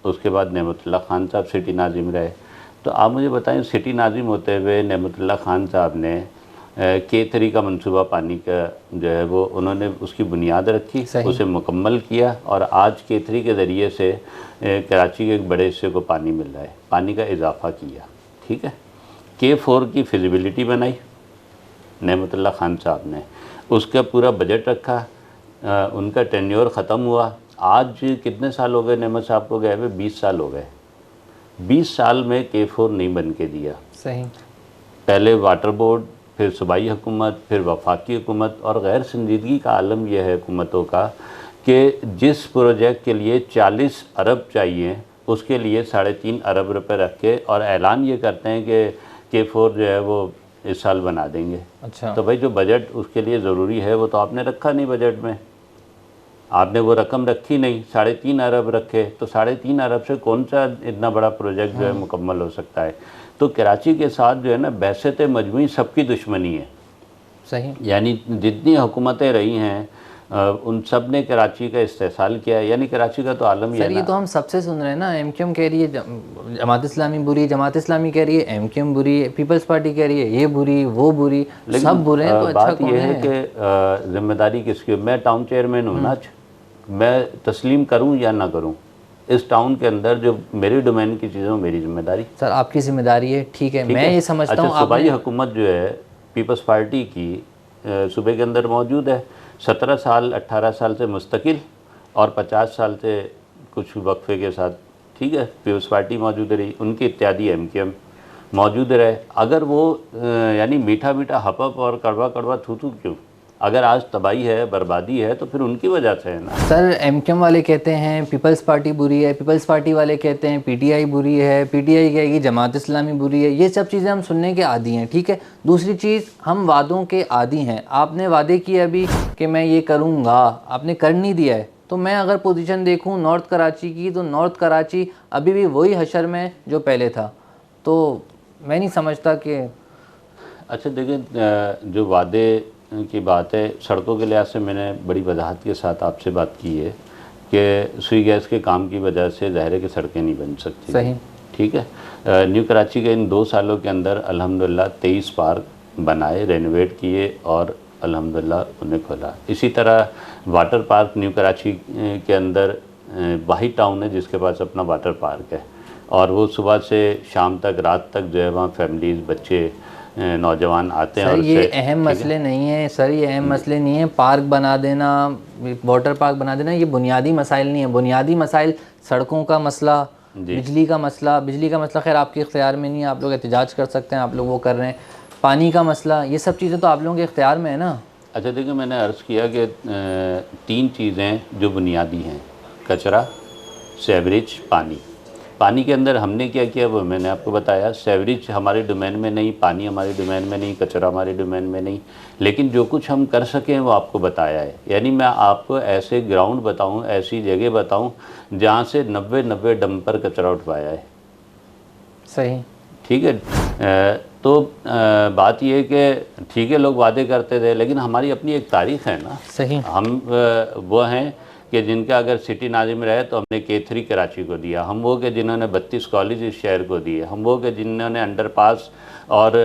उसके बाद नेमतुल्लाह खान साहब सिटी नाजिम रहे। तो आप मुझे बताएं, सिटी नाजिम होते हुए नेमतुल्लाह खान साहब ने K3 का मंसूबा पानी का जो है वो उन्होंने उसकी बुनियाद रखी, उसे मुकम्मल किया, और आज K3 के ज़रिए से कराची के एक बड़े हिस्से को पानी मिल रहा है, पानी का इजाफ़ा किया। ठीक है, K4 की फिजिबिलिटी बनाई नेमतुल्लाह खान साहब ने, उसका पूरा बजट रखा, उनका टेन्योर ख़त्म हुआ। आज कितने साल हो गए नेमत साहब को गए हुए? 20 साल हो गए। 20 साल में K4 नहीं बन के दिया। सही। पहले वाटर बोर्ड, फिर सूबाई हुकूमत, फिर वफाकी हुकूमत, और गैर संजीदगी का आलम यह है हुकूमतों का कि जिस प्रोजेक्ट के लिए 40 अरब चाहिए उसके लिए 3.5 अरब रुपए रख के और ऐलान ये करते हैं कि K4 जो है वो इस साल बना देंगे। अच्छा। तो भाई जो बजट उसके लिए ज़रूरी है वो तो आपने रखा नहीं बजट में, आपने वो रकम रखी नहीं, 3.5 अरब रखे, तो 3.5 अरब से कौन सा इतना बड़ा प्रोजेक्ट जो है मुकम्मल हो सकता है। तो कराची के साथ जो है ना बहसत मजमूई सबकी दुश्मनी है। सही। यानी जितनी हुकूमतें रही हैं उन सब ने कराची का इस्तेसाल किया है। यानी कराची का तो आलम ही है सर, ये ना। तो हम सबसे सुन रहे हैं ना, MQM कह रही है जमात इस्लामी बुरी, जमात इस्लामी कह रही है MQM बुरी है, पीपल्स पार्टी कह रही है ये बुरी वो बुरी, सब बुरे हैं, तो अच्छा बात कौन यह है है? कि जिम्मेदारी किसकी? मैं टाउन चेयरमैन हूँ ना, मैं तस्लीम करूँ या ना करूँ, इस टाउन के अंदर जो मेरी डोमेन की चीज़ों मेरी जिम्मेदारी। सर आपकी जिम्मेदारी है, ठीक है, मैं ये समझता हूँ। सूबाई हुकूमत जो है पीपल्स पार्टी की सूबे के अंदर मौजूद है, 17 साल 18 साल से मुस्तकिल और 50 साल से कुछ वक्फे के साथ, ठीक है, पीपल्स पार्टी मौजूद रही, उनकी इत्यादि MQM मौजूद रहे। अगर वो यानी मीठा मीठा हपप और कड़वा कड़वा थू थू क्यों? अगर आज तबाही है, बर्बादी है, तो फिर उनकी वजह से है ना। सर MQM वाले कहते हैं पीपल्स पार्टी बुरी है, पीपल्स पार्टी वाले कहते हैं PTI बुरी है, PTI कहेगी जमात इस्लामी बुरी है। ये सब चीज़ें हम सुनने के आदी हैं, ठीक है। दूसरी चीज़, हम वादों के आदी हैं। आपने वादे किए अभी कि मैं ये करूँगा, आपने कर नहीं दिया है। तो मैं अगर पोजीशन देखूँ नॉर्थ कराची की, तो नॉर्थ कराची अभी भी वही हशर में जो पहले था। तो मैं नहीं समझता कि अच्छा देखिए, जो वादे की बात है, सड़कों के लिहाज से मैंने बड़ी वजाहत के साथ आपसे बात की है कि सुई गैस के काम की वजह से ज़ाहिर है कि सड़कें नहीं बन सकती। सही। ठीक है। न्यू कराची के इन 2 सालों के अंदर अल्हम्दुलिल्लाह 23 पार्क बनाए, रेनोवेट किए और अल्हम्दुलिल्लाह उन्हें खोला। इसी तरह वाटर पार्क न्यू कराची के अंदर वाहिद टाउन है जिसके पास अपना वाटर पार्क है, और वो सुबह से शाम तक, रात तक जो है वहाँ फैमिलीज़, बच्चे, नौजवान आते हैं। सर और ये अहम मसले नहीं है, सर ये अहम मसले नहीं है। पार्क बना देना, वाटर पार्क बना देना, ये बुनियादी मसाइल नहीं है। बुनियादी मसाइल सड़कों का मसला, बिजली का मसला खैर आपके इख्तियार में नहीं है, आप लोग एहतजाज कर सकते हैं, आप लोग वो कर रहे हैं। पानी का मसला, ये सब चीज़ें तो आप लोगों के इख्तियार में है ना। अच्छा देखिए, मैंने अर्ज़ किया कि 3 चीज़ें जो बुनियादी हैं, कचरा, सेवरेज, पानी। पानी के अंदर हमने क्या किया वो मैंने आपको बताया। सेवरेज हमारे डोमेन में नहीं, पानी हमारे डोमेन में नहीं, कचरा हमारे डोमेन में नहीं, लेकिन जो कुछ हम कर सकें वो आपको बताया है। यानी मैं आपको ऐसे ग्राउंड बताऊं, ऐसी जगह बताऊं जहां से 90 डंपर कचरा उठवाया है। सही। ठीक है। तो बात ये है कि ठीक है, लोग वादे करते थे, लेकिन हमारी अपनी एक तारीख़ है ना। सही। हम वो हैं कि जिनका अगर सिटी नाजिम रहे तो हमने K3 कराची को दिया, हम वो कि जिन्होंने 32 कॉलेज इस शहर को दिए, हम वो कि जिन्होंने अंडरपास और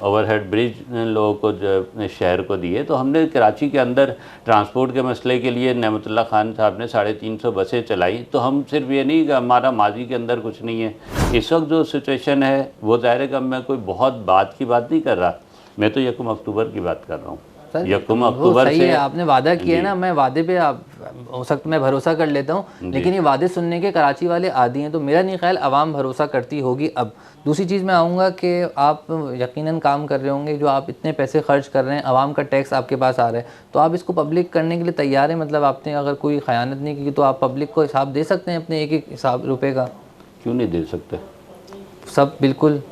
ओवरहेड ब्रिज लोगों को जो शहर को दिए। तो हमने कराची के अंदर ट्रांसपोर्ट के मसले के लिए नेमतुल्लाह खान साहब ने 350 बसें चलाई। तो हम सिर्फ ये नहीं कि हमारा माजी के अंदर कुछ नहीं है, इस वक्त जो सिचुएशन है वो ज़ाहिर है कि मैं कोई बहुत बात की बात नहीं कर रहा, मैं तो 1 अक्टूबर की बात कर रहा हूँ। 1 अक्टूबर सही से है, आपने वादा किया है ना, मैं वादे पे आप हो सकता मैं भरोसा कर लेता हूँ, लेकिन ये वादे सुनने के कराची वाले आदी हैं, तो मेरा नहीं ख्याल आवाम भरोसा करती होगी। अब दूसरी चीज़ मैं आऊँगा कि आप यकीनन काम कर रहे होंगे, जो आप इतने पैसे खर्च कर रहे हैं, आवाम का टैक्स आपके पास आ रहा है, तो आप इसको पब्लिक करने के लिए तैयार हैं? मतलब आपने अगर कोई ख़यानत नहीं की तो आप पब्लिक को हिसाब दे सकते हैं अपने एक हिसाब रुपये का? क्यों नहीं दे सकते? सब बिल्कुल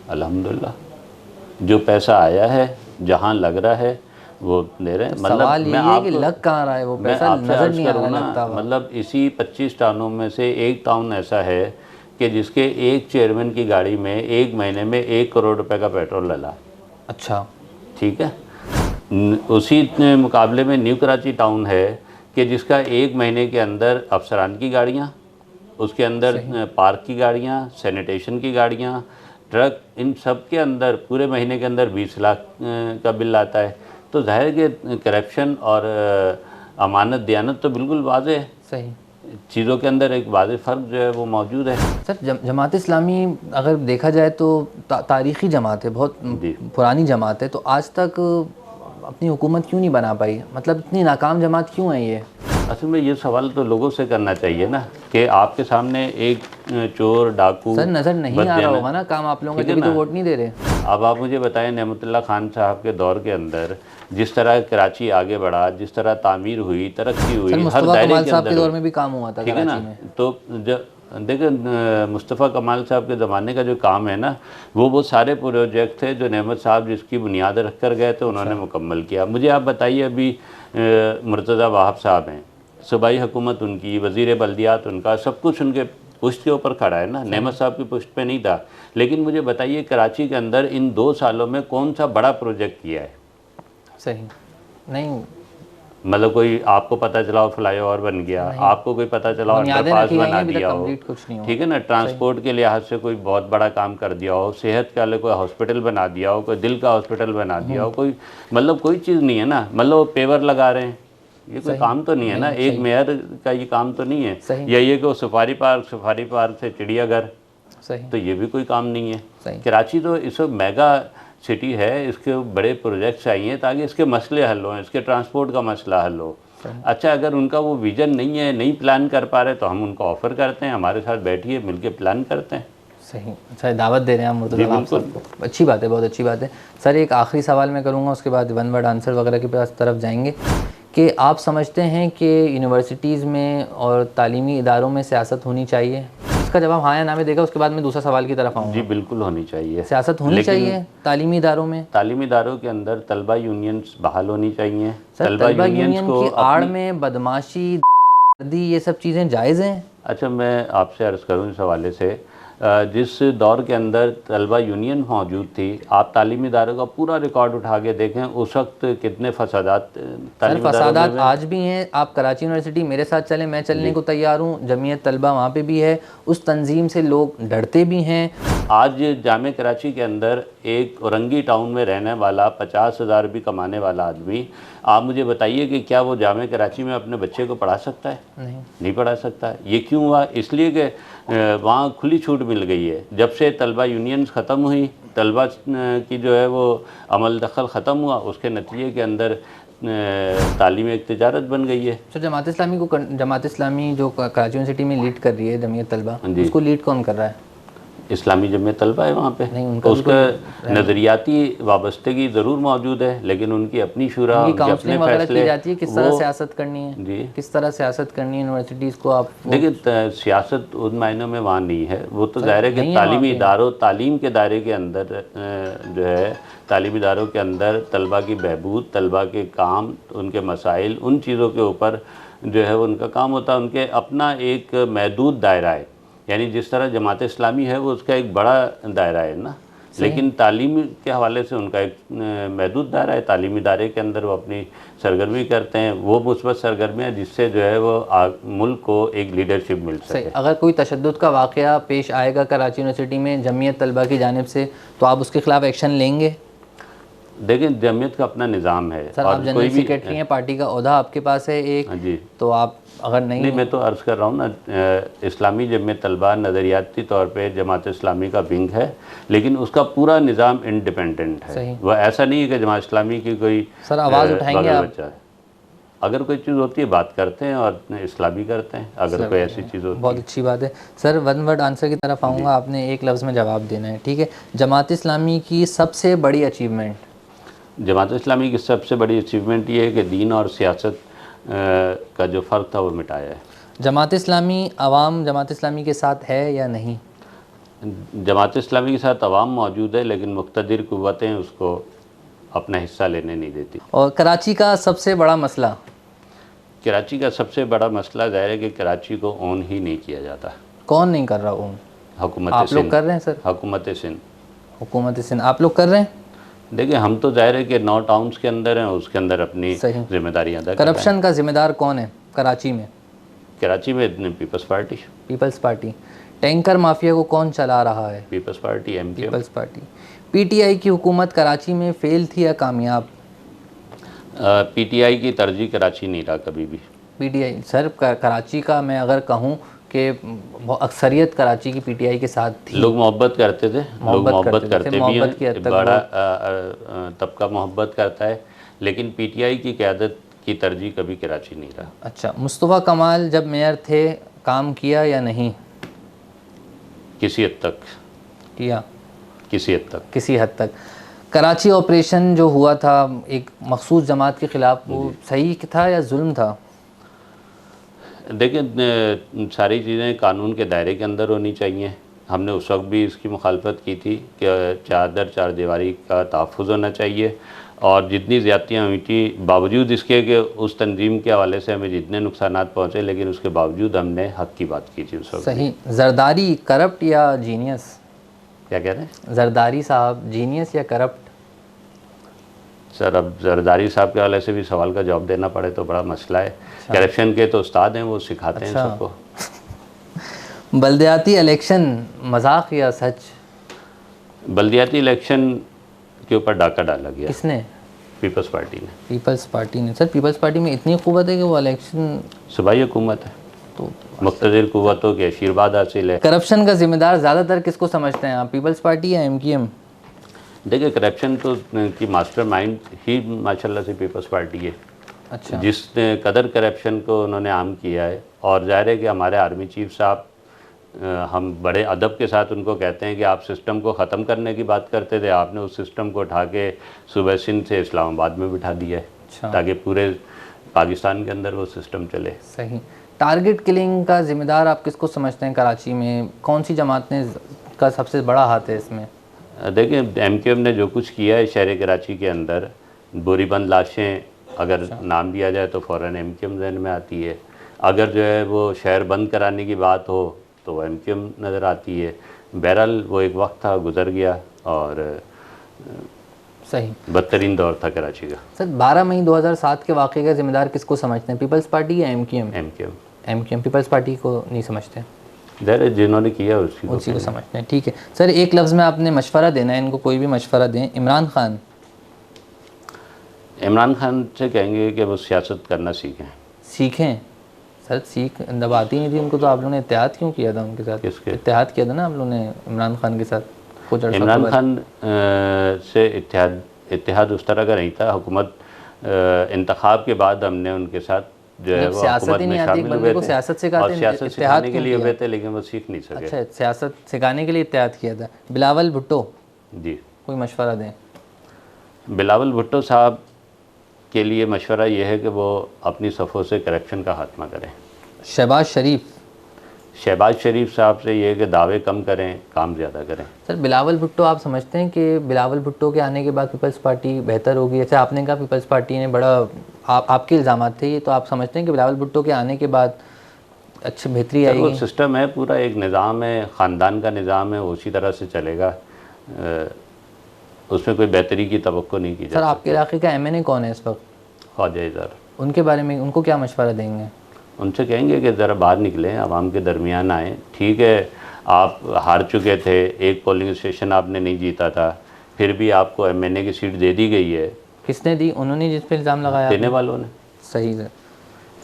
अल्हम्दुलिल्लाह जो पैसा आया है, जहाँ लग रहा है वो दे रहे हैं। मतलब सवाल ये है कि लग कहाँ रहा है वो पैसा, नज़र नहीं आ रहा लगता हुआ। मतलब इसी 25 टाउनों में से एक टाउन ऐसा है कि जिसके एक चेयरमैन की गाड़ी में एक महीने में 1 करोड़ रुपए का पेट्रोल डला। अच्छा। ठीक है। उसी मुकाबले में न्यू कराची टाउन है कि जिसका एक महीने के अंदर अफसरान की गाड़ियाँ, उसके अंदर पार्क की गाड़ियाँ, सैनिटेशन की गाड़ियाँ, ट्रक, इन सब के अंदर पूरे महीने के अंदर 20 लाख का बिल आता है। तो जाहिर है कि करप्शन और अमानत दयानत तो बिल्कुल वाज़ेह है। सही। चीज़ों के अंदर एक वाज़ेह फ़र्क जो है वो मौजूद है। सर जमात इस्लामी अगर देखा जाए तो तारीख़ी जमात है, बहुत पुरानी जमात है, तो आज तक अपनी हुकूमत क्यों नहीं बना पाई? मतलब इतनी नाकाम जमात क्यों है ये? असल में ये सवाल तो लोगों से करना चाहिए ना कि आपके सामने एक चोर डाकू सर नज़र नहीं आ रहा होगा ना काम आप लोगों का, तभी तो वोट नहीं दे रहे। अब आप मुझे बताएं, नेमतुल्लाह खान साहब के दौर के अंदर जिस तरह कराची आगे बढ़ा, जिस तरह तामीर हुई, तरक्की हुई, हर दायरे के अंदर दौर में भी काम हुआ था, ठीक है ना। तो देखिए मुस्तफ़ा कमाल साहब के ज़माने का जो काम है ना, वो सारे प्रोजेक्ट थे जो नेमत साहब जिसकी बुनियाद रख कर गए थे, उन्होंने मुकम्मल किया। मुझे आप बताइए, अभी मुर्तज़ा वहाब साहब हैं, सूबाई हुकूमत उनकी, वज़ीर बल्दियात उनका, सब कुछ उनके पुश्त के ऊपर खड़ा है ना, नेमत साहब की पुश्त पे नहीं था। लेकिन मुझे बताइए कराची के अंदर इन 2 सालों में कौन सा बड़ा प्रोजेक्ट किया है? सही नहीं, मतलब कोई आपको पता चला हो फ्लाईओवर बन गया, आपको कोई पता चला हो अंडरपास बना दिया हो, ठीक है ना, ट्रांसपोर्ट के लिहाज से कोई बहुत बड़ा काम कर दिया हो, सेहत के लिए कोई हॉस्पिटल बना दिया हो, कोई दिल का हॉस्पिटल बना दिया हो, कोई मतलब कोई चीज़ नहीं है ना। मतलब पेवर लगा रहे हैं, ये कोई काम तो नहीं है ना, एक मेयर का ये काम तो नहीं है। या ये कि वो सफारी पार्क से चिड़ियाघर, तो ये भी कोई काम नहीं है। कराची तो इस वक्त मेगा सिटी है, इसके बड़े प्रोजेक्ट्स चाहिए ताकि इसके मसले हल हों, इसके ट्रांसपोर्ट का मसला हल हो। अच्छा, अगर उनका वो विजन नहीं है, नहीं प्लान कर पा रहे, तो हम उनको ऑफ़र करते हैं, हमारे साथ बैठिए, मिलके प्लान करते हैं। सही, अच्छा दावत दे रहे हैं हम मुर्तज़ा साहब, अच्छी बात है, बहुत अच्छी बात है। सर एक आखिरी सवाल मैं करूँगा, उसके बाद वन वर्ड आंसर वगैरह के पास तरफ जाएंगे कि आप समझते हैं कि यूनिवर्सिटीज़ में और तालीमी इदारों में सियासत होनी चाहिए? इसका जवाब हाँ या ना में देगा, उसके बाद मैं दूसरा सवाल की तरफ आऊँगा। जी बिल्कुल होनी चाहिए, सियासत होनी चाहिए तालीमी इदारों में। तालीमी इदारों के अंदर तलबा यूनियंस बहाल होनी चाहिए। तलबा यूनियन की आड़ में बदमाशी, ये सब चीज़ें जायज़ हैं? अच्छा, मैं आपसे अर्ज़ करूँ इस हवाले से, जिस दौर के अंदर तलबा यूनियन मौजूद थी, आप तालीमी इदारों का पूरा रिकॉर्ड उठा के देखें, उस वक्त कितने फसादात फसादात आज भी हैं। आप कराची यूनिवर्सिटी मेरे साथ चलें, मैं चलने को तैयार हूँ, जमीयत तलबा वहाँ पे भी है, उस तंजीम से लोग डरते भी हैं। आज जामे कराची के अंदर एक औरंगी टाउन में रहने वाला 50,000 भी कमाने वाला आदमी, आप मुझे बताइए कि क्या वो जामे कराची में अपने बच्चे को पढ़ा सकता है? नहीं पढ़ा सकता। ये क्यों हुआ? इसलिए कि वहाँ खुली छूट मिल गई है। जब से तलबा यूनियंस ख़त्म हुई, तलबा की जो है वो अमल दखल ख़त्म हुआ, उसके नतीजे के अंदर तालीम एक तिजारत बन गई है। सर जमात इस्लामी जो कराची यूनिवर्सिटी में लीड कर रही है जमीयत तलबा, उसको लीड कौन कर रहा है? इस्लामी जमीयत तलबा है वहाँ पे। तो उसका नज़रियाती वाबस्तगी ज़रूर मौजूद है, लेकिन उनकी अपनी शुरा, उनके अपने फैसले की जाती है किस तरह सियासत करनी है। जी, किस तरह सियासत करनी है यूनिवर्सिटीज़ को। आप देखिए, सियासत उन मायनों में वहाँ नहीं है। वो तो ज़ाहिर है कि तालीमी इदारों, तालीम के दायरे के अंदर जो है, तालीमी इदारों के अंदर तलबा की बहबूद, तलबा के काम, उनके मसाइल, उन चीज़ों के ऊपर जो है वो उनका काम होता है। उनके अपना एक महदूद दायरा है, यानी जिस तरह जमात इस्लामी है वो उसका एक बड़ा दायरा है ना, लेकिन तालीम के हवाले से उनका एक महदूद दायरा है। तालीमी इदारे के अंदर वो अपनी सरगर्मी करते हैं, वो मुस्बत सरगर्मियाँ जिससे जो है वो मुल्क को एक लीडरशिप मिल सके। अगर कोई तशद्दुद का वाक़या पेश आएगा कराची यूनिवर्सिटी में जमीयत तलबा की जानिब से, तो आप उसके ख़िलाफ़ एक्शन लेंगे? देखिए, जमीयत का अपना निज़ाम है। सर आप जनरल सेक्रेटरी हैं, पार्टी का ओहदा आपके पास है एक, जी, तो आप अगर नहीं, मैं तो अर्ज़ कर रहा हूँ ना, इस्लामी जमीयत तलबा नज़रियाती तौर पे जमात इस्लामी का विंग है, लेकिन उसका पूरा निज़ाम इंडिपेंडेंट है। वह ऐसा नहीं है कि जमात इस्लामी की कोई सर आवाज़ उठाएंगे आप? अगर कोई चीज़ होती है बात करते हैं और इस्लामी करते हैं, अगर कोई ऐसी चीज़ होती है। बहुत अच्छी बात है। सर वन वर्ड आंसर की तरफ आऊँगा, आपने एक लफ्ज़ में जवाब देना है, ठीक है? जमात इस्लामी की सबसे बड़ी अचीवमेंट? जमात इस्लामी की सबसे बड़ी अचीवमेंट ये है कि दीन और सियासत का जो फ़र्क था वो मिटाया है। जमात इस्लामी अवाम जमात इस्लामी के साथ है या नहीं? जमात इस्लामी के साथ अवाम मौजूद है, लेकिन मुक़्तदिर क़ुव्वतें उसको अपना हिस्सा लेने नहीं देती। और कराची का सबसे बड़ा मसला? कराची का सबसे बड़ा मसला ज़ाहिर है कि कराची को ओन ही नहीं किया जाता। कौन नहीं कर रहा ओन? हुकूमत आप लोग कर रहे हैं सर? हुकूमत सिंध। हुकूमत सिंध आप लोग कर रहे हैं? देखिए, हम तो ज़ाहिर है कि 9 टाउन्स के अंदर हैं, उसके अंदर अपनी जिम्मेदारियाँ अदा कर रहे हैं। करप्शन का जिम्मेदार कौन है कराची में? कराची में पीपल्स पार्टी। पीपल्स पार्टी। टैंकर माफिया को कौन चला रहा है? पीपल्स पार्टी, एमके। पीपल्स पार्टी। पीटीआई की हुकूमत कराची में फेल थी या कामयाब? पीटीआई की तरजीह कराची नहीं रहा कभी भी। पीटीआई सर कराची का मैं अगर कहूँ कि अक्सरियत कराची की पीटीआई के साथ थी। लोग मोहब्बत करते थे, लोग मोहब्बत करते भी हैं, बड़ा तबका मोहब्बत करता है, लेकिन पीटीआई की क़यादत की तरजीह कभी कराची नहीं रहा। अच्छा, मुस्तफ़ा कमाल जब मेयर थे काम किया या नहीं? किसी हद तक किया, किसी हद तक। कराची ऑपरेशन जो हुआ था एक मखसूस जमात के ख़िलाफ़, वो सही था या जुल्म था? देखिए, सारी चीज़ें कानून के दायरे के अंदर होनी चाहिए। हमने उस वक्त भी इसकी मुखालफत की थी कि चार दीवारी का तहफ़्फ़ुज़ होना चाहिए, और जितनी ज़्यादतियाँ हुई थी बावजूद इसके कि उस तंजीम के हवाले से हमें जितने नुकसानात पहुँचे, लेकिन उसके बावजूद हमने हक़ की बात की थी उस वक्त। सही। जरदारी करप्ट या जीनियस? क्या कह रहे हैं? जरदारी साहब जीनियस या करप्ट? सर, अब जरदारी साहब के हवाले से भी सवाल का जवाब देना पड़े तो बड़ा मसला है। करप्शन के तो उस्ताद हैं, वो सिखाते हैं सबको। बल्दियाती इलेक्शन मजाक या सच? बल्दियाती इलेक्शन के ऊपर डाका डाला गया। किसने? पीपल्स पार्टी ने। पीपल्स पार्टी ने। सर पीपल्स पार्टी में इतनी क़ुव्वत है कि वो इलेक्शन, सूबाई हुकूमत है तो मुक़्तदिर क़ुव्वतों के आशीर्वाद हासिल है। करप्शन का ज़िम्मेदार ज़्यादातर किसको समझते हैं आप, पीपल्स पार्टी या एमक्यूएम? देखिए, करप्शन तो की मास्टरमाइंड ही माशाल्लाह से पीपल्स पार्टी है। अच्छा। जिसने कदर करप्शन को उन्होंने आम किया है, और ज़ाहिर है कि हमारे आर्मी चीफ साहब, हम बड़े अदब के साथ उनको कहते हैं कि आप सिस्टम को ख़त्म करने की बात करते थे, आपने उस सिस्टम को उठा के सूबे सिंध से इस्लामाबाद में बिठा दिया है। अच्छा। ताकि पूरे पाकिस्तान के अंदर वो सिस्टम चले। सही। टारगेट किलिंग का ज़िम्मेदार आप किसको समझते हैं कराची में? कौन सी जमात ने का सबसे बड़ा हाथ है इसमें? देखिए, एमक्यूएम ने जो कुछ किया है शहर कराची के अंदर, बोरीबंद लाशें अगर नाम लिया जाए तो फ़ौरन एमक्यूएम जहन में आती है। अगर जो है वो शहर बंद कराने की बात हो तो वो एमक्यूएम नज़र आती है। बहरहाल वो एक वक्त था, गुजर गया, और सही बदतरीन दौर था कराची का। सर 12 मई 2007 के वाक़े का ज़िम्मेदार किसको समझते हैं, पीपल्स पार्टी या एमक्यूएम? एमक्यूएम। पीपल्स पार्टी को नहीं समझते? जिन्होंने किया उसी को समझते हैं। ठीक है सर, एक लफ्ज़ में आपने मशवरा देना है इनको, कोई भी मशवरा दें। इमरान खान से कहेंगे कि वो सियासत करना सीखें। सर सीख दबाती नहीं थी उनको, तो आप लोगों ने इत्तेहाद क्यों किया था उनके साथ? किसके? इत्तेहाद किया था ना आप लोगों ने इमरान खान के साथ। इमरान खान से इत्तेहाद उस तरह का नहीं था। हुकूमत इंतखाब के बाद हमने उनके साथ जो है वो हुकूमत में शामिल हुए थे, और सियासत सिखाने के लिए हुए थे, लेकिन वो सीख नहीं सके। अच्छा, सियासत सिखाने के लिए इत्तेहाद किया था। बिलावल भुट्टो जी, कोई मशवरा दें। बिलावल भुट्टो साहब के लिए मशवरा ये है कि वो अपनी सफ़ों से करप्शन का खात्मा करें। शहबाज शरीफ साहब से ये है कि दावे कम करें, काम ज़्यादा करें। सर बिलावल भुट्टो, आप समझते हैं कि बिलावल भुट्टो के आने के बाद पीपल्स पार्टी बेहतर होगी? जैसे आपने कहा पीपल्स पार्टी ने बड़ा, आपके इल्ज़ामात थे ये, तो आप समझते हैं कि बिलावल भुट्टो के आने के बाद अच्छी बेहतरी आएगी? वो सिस्टम है, पूरा एक निज़ाम है, ख़ानदान का निज़ाम है, वो उसी तरह से चलेगा, उसमें कोई बेहतरी की तवक्को नहीं की जा सकती। सर आपके इलाके का एमएनए कौन है इस वक्त? ख्वाजा इज़हार। उनके बारे में उनको क्या मशवरा देंगे? उनसे कहेंगे कि ज़रा बाहर निकलें, आवाम के दरमियान आएँ। ठीक है, आप हार चुके थे, एक पोलिंग स्टेशन आपने नहीं जीता था, फिर भी आपको एमएनए की सीट दे दी गई है। किसने दी? उन्होंने जिस पे इल्ज़ाम लगाया? देने वालों ने। सही सर,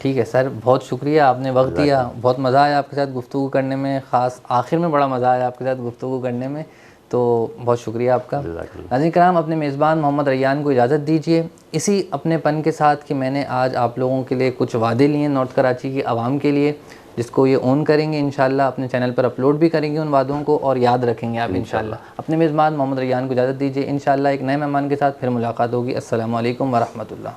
ठीक है सर, बहुत शुक्रिया, आपने वक्त दिया, बहुत मज़ा आया आपके साथ गुफ्तगू करने में, ख़ास आखिर में बड़ा मज़ा आया आपके साथ गुफ्तगू करने में, तो बहुत शुक्रिया आपका। नाज़रीन कराम, अपने मेज़बान मोहम्मद रैयान को इजाज़त दीजिए इसी अपनेपन के साथ कि मैंने आज आप लोगों के लिए कुछ वादे लिए नॉर्थ कराची की आवाम के लिए, जिसको ये ऑन करेंगे इंशाल्लाह, अपने चैनल पर अपलोड भी करेंगे उन वादों को, और याद रखेंगे आप इंशाल्लाह। अपने मेज़बान मोहम्मद रैयान को इजाज़त दीजिए, इंशाल्लाह एक नए मेहमान के साथ फिर मुलाकात होगी। अस्सलामु अलैकुम व रहमतुल्लाह।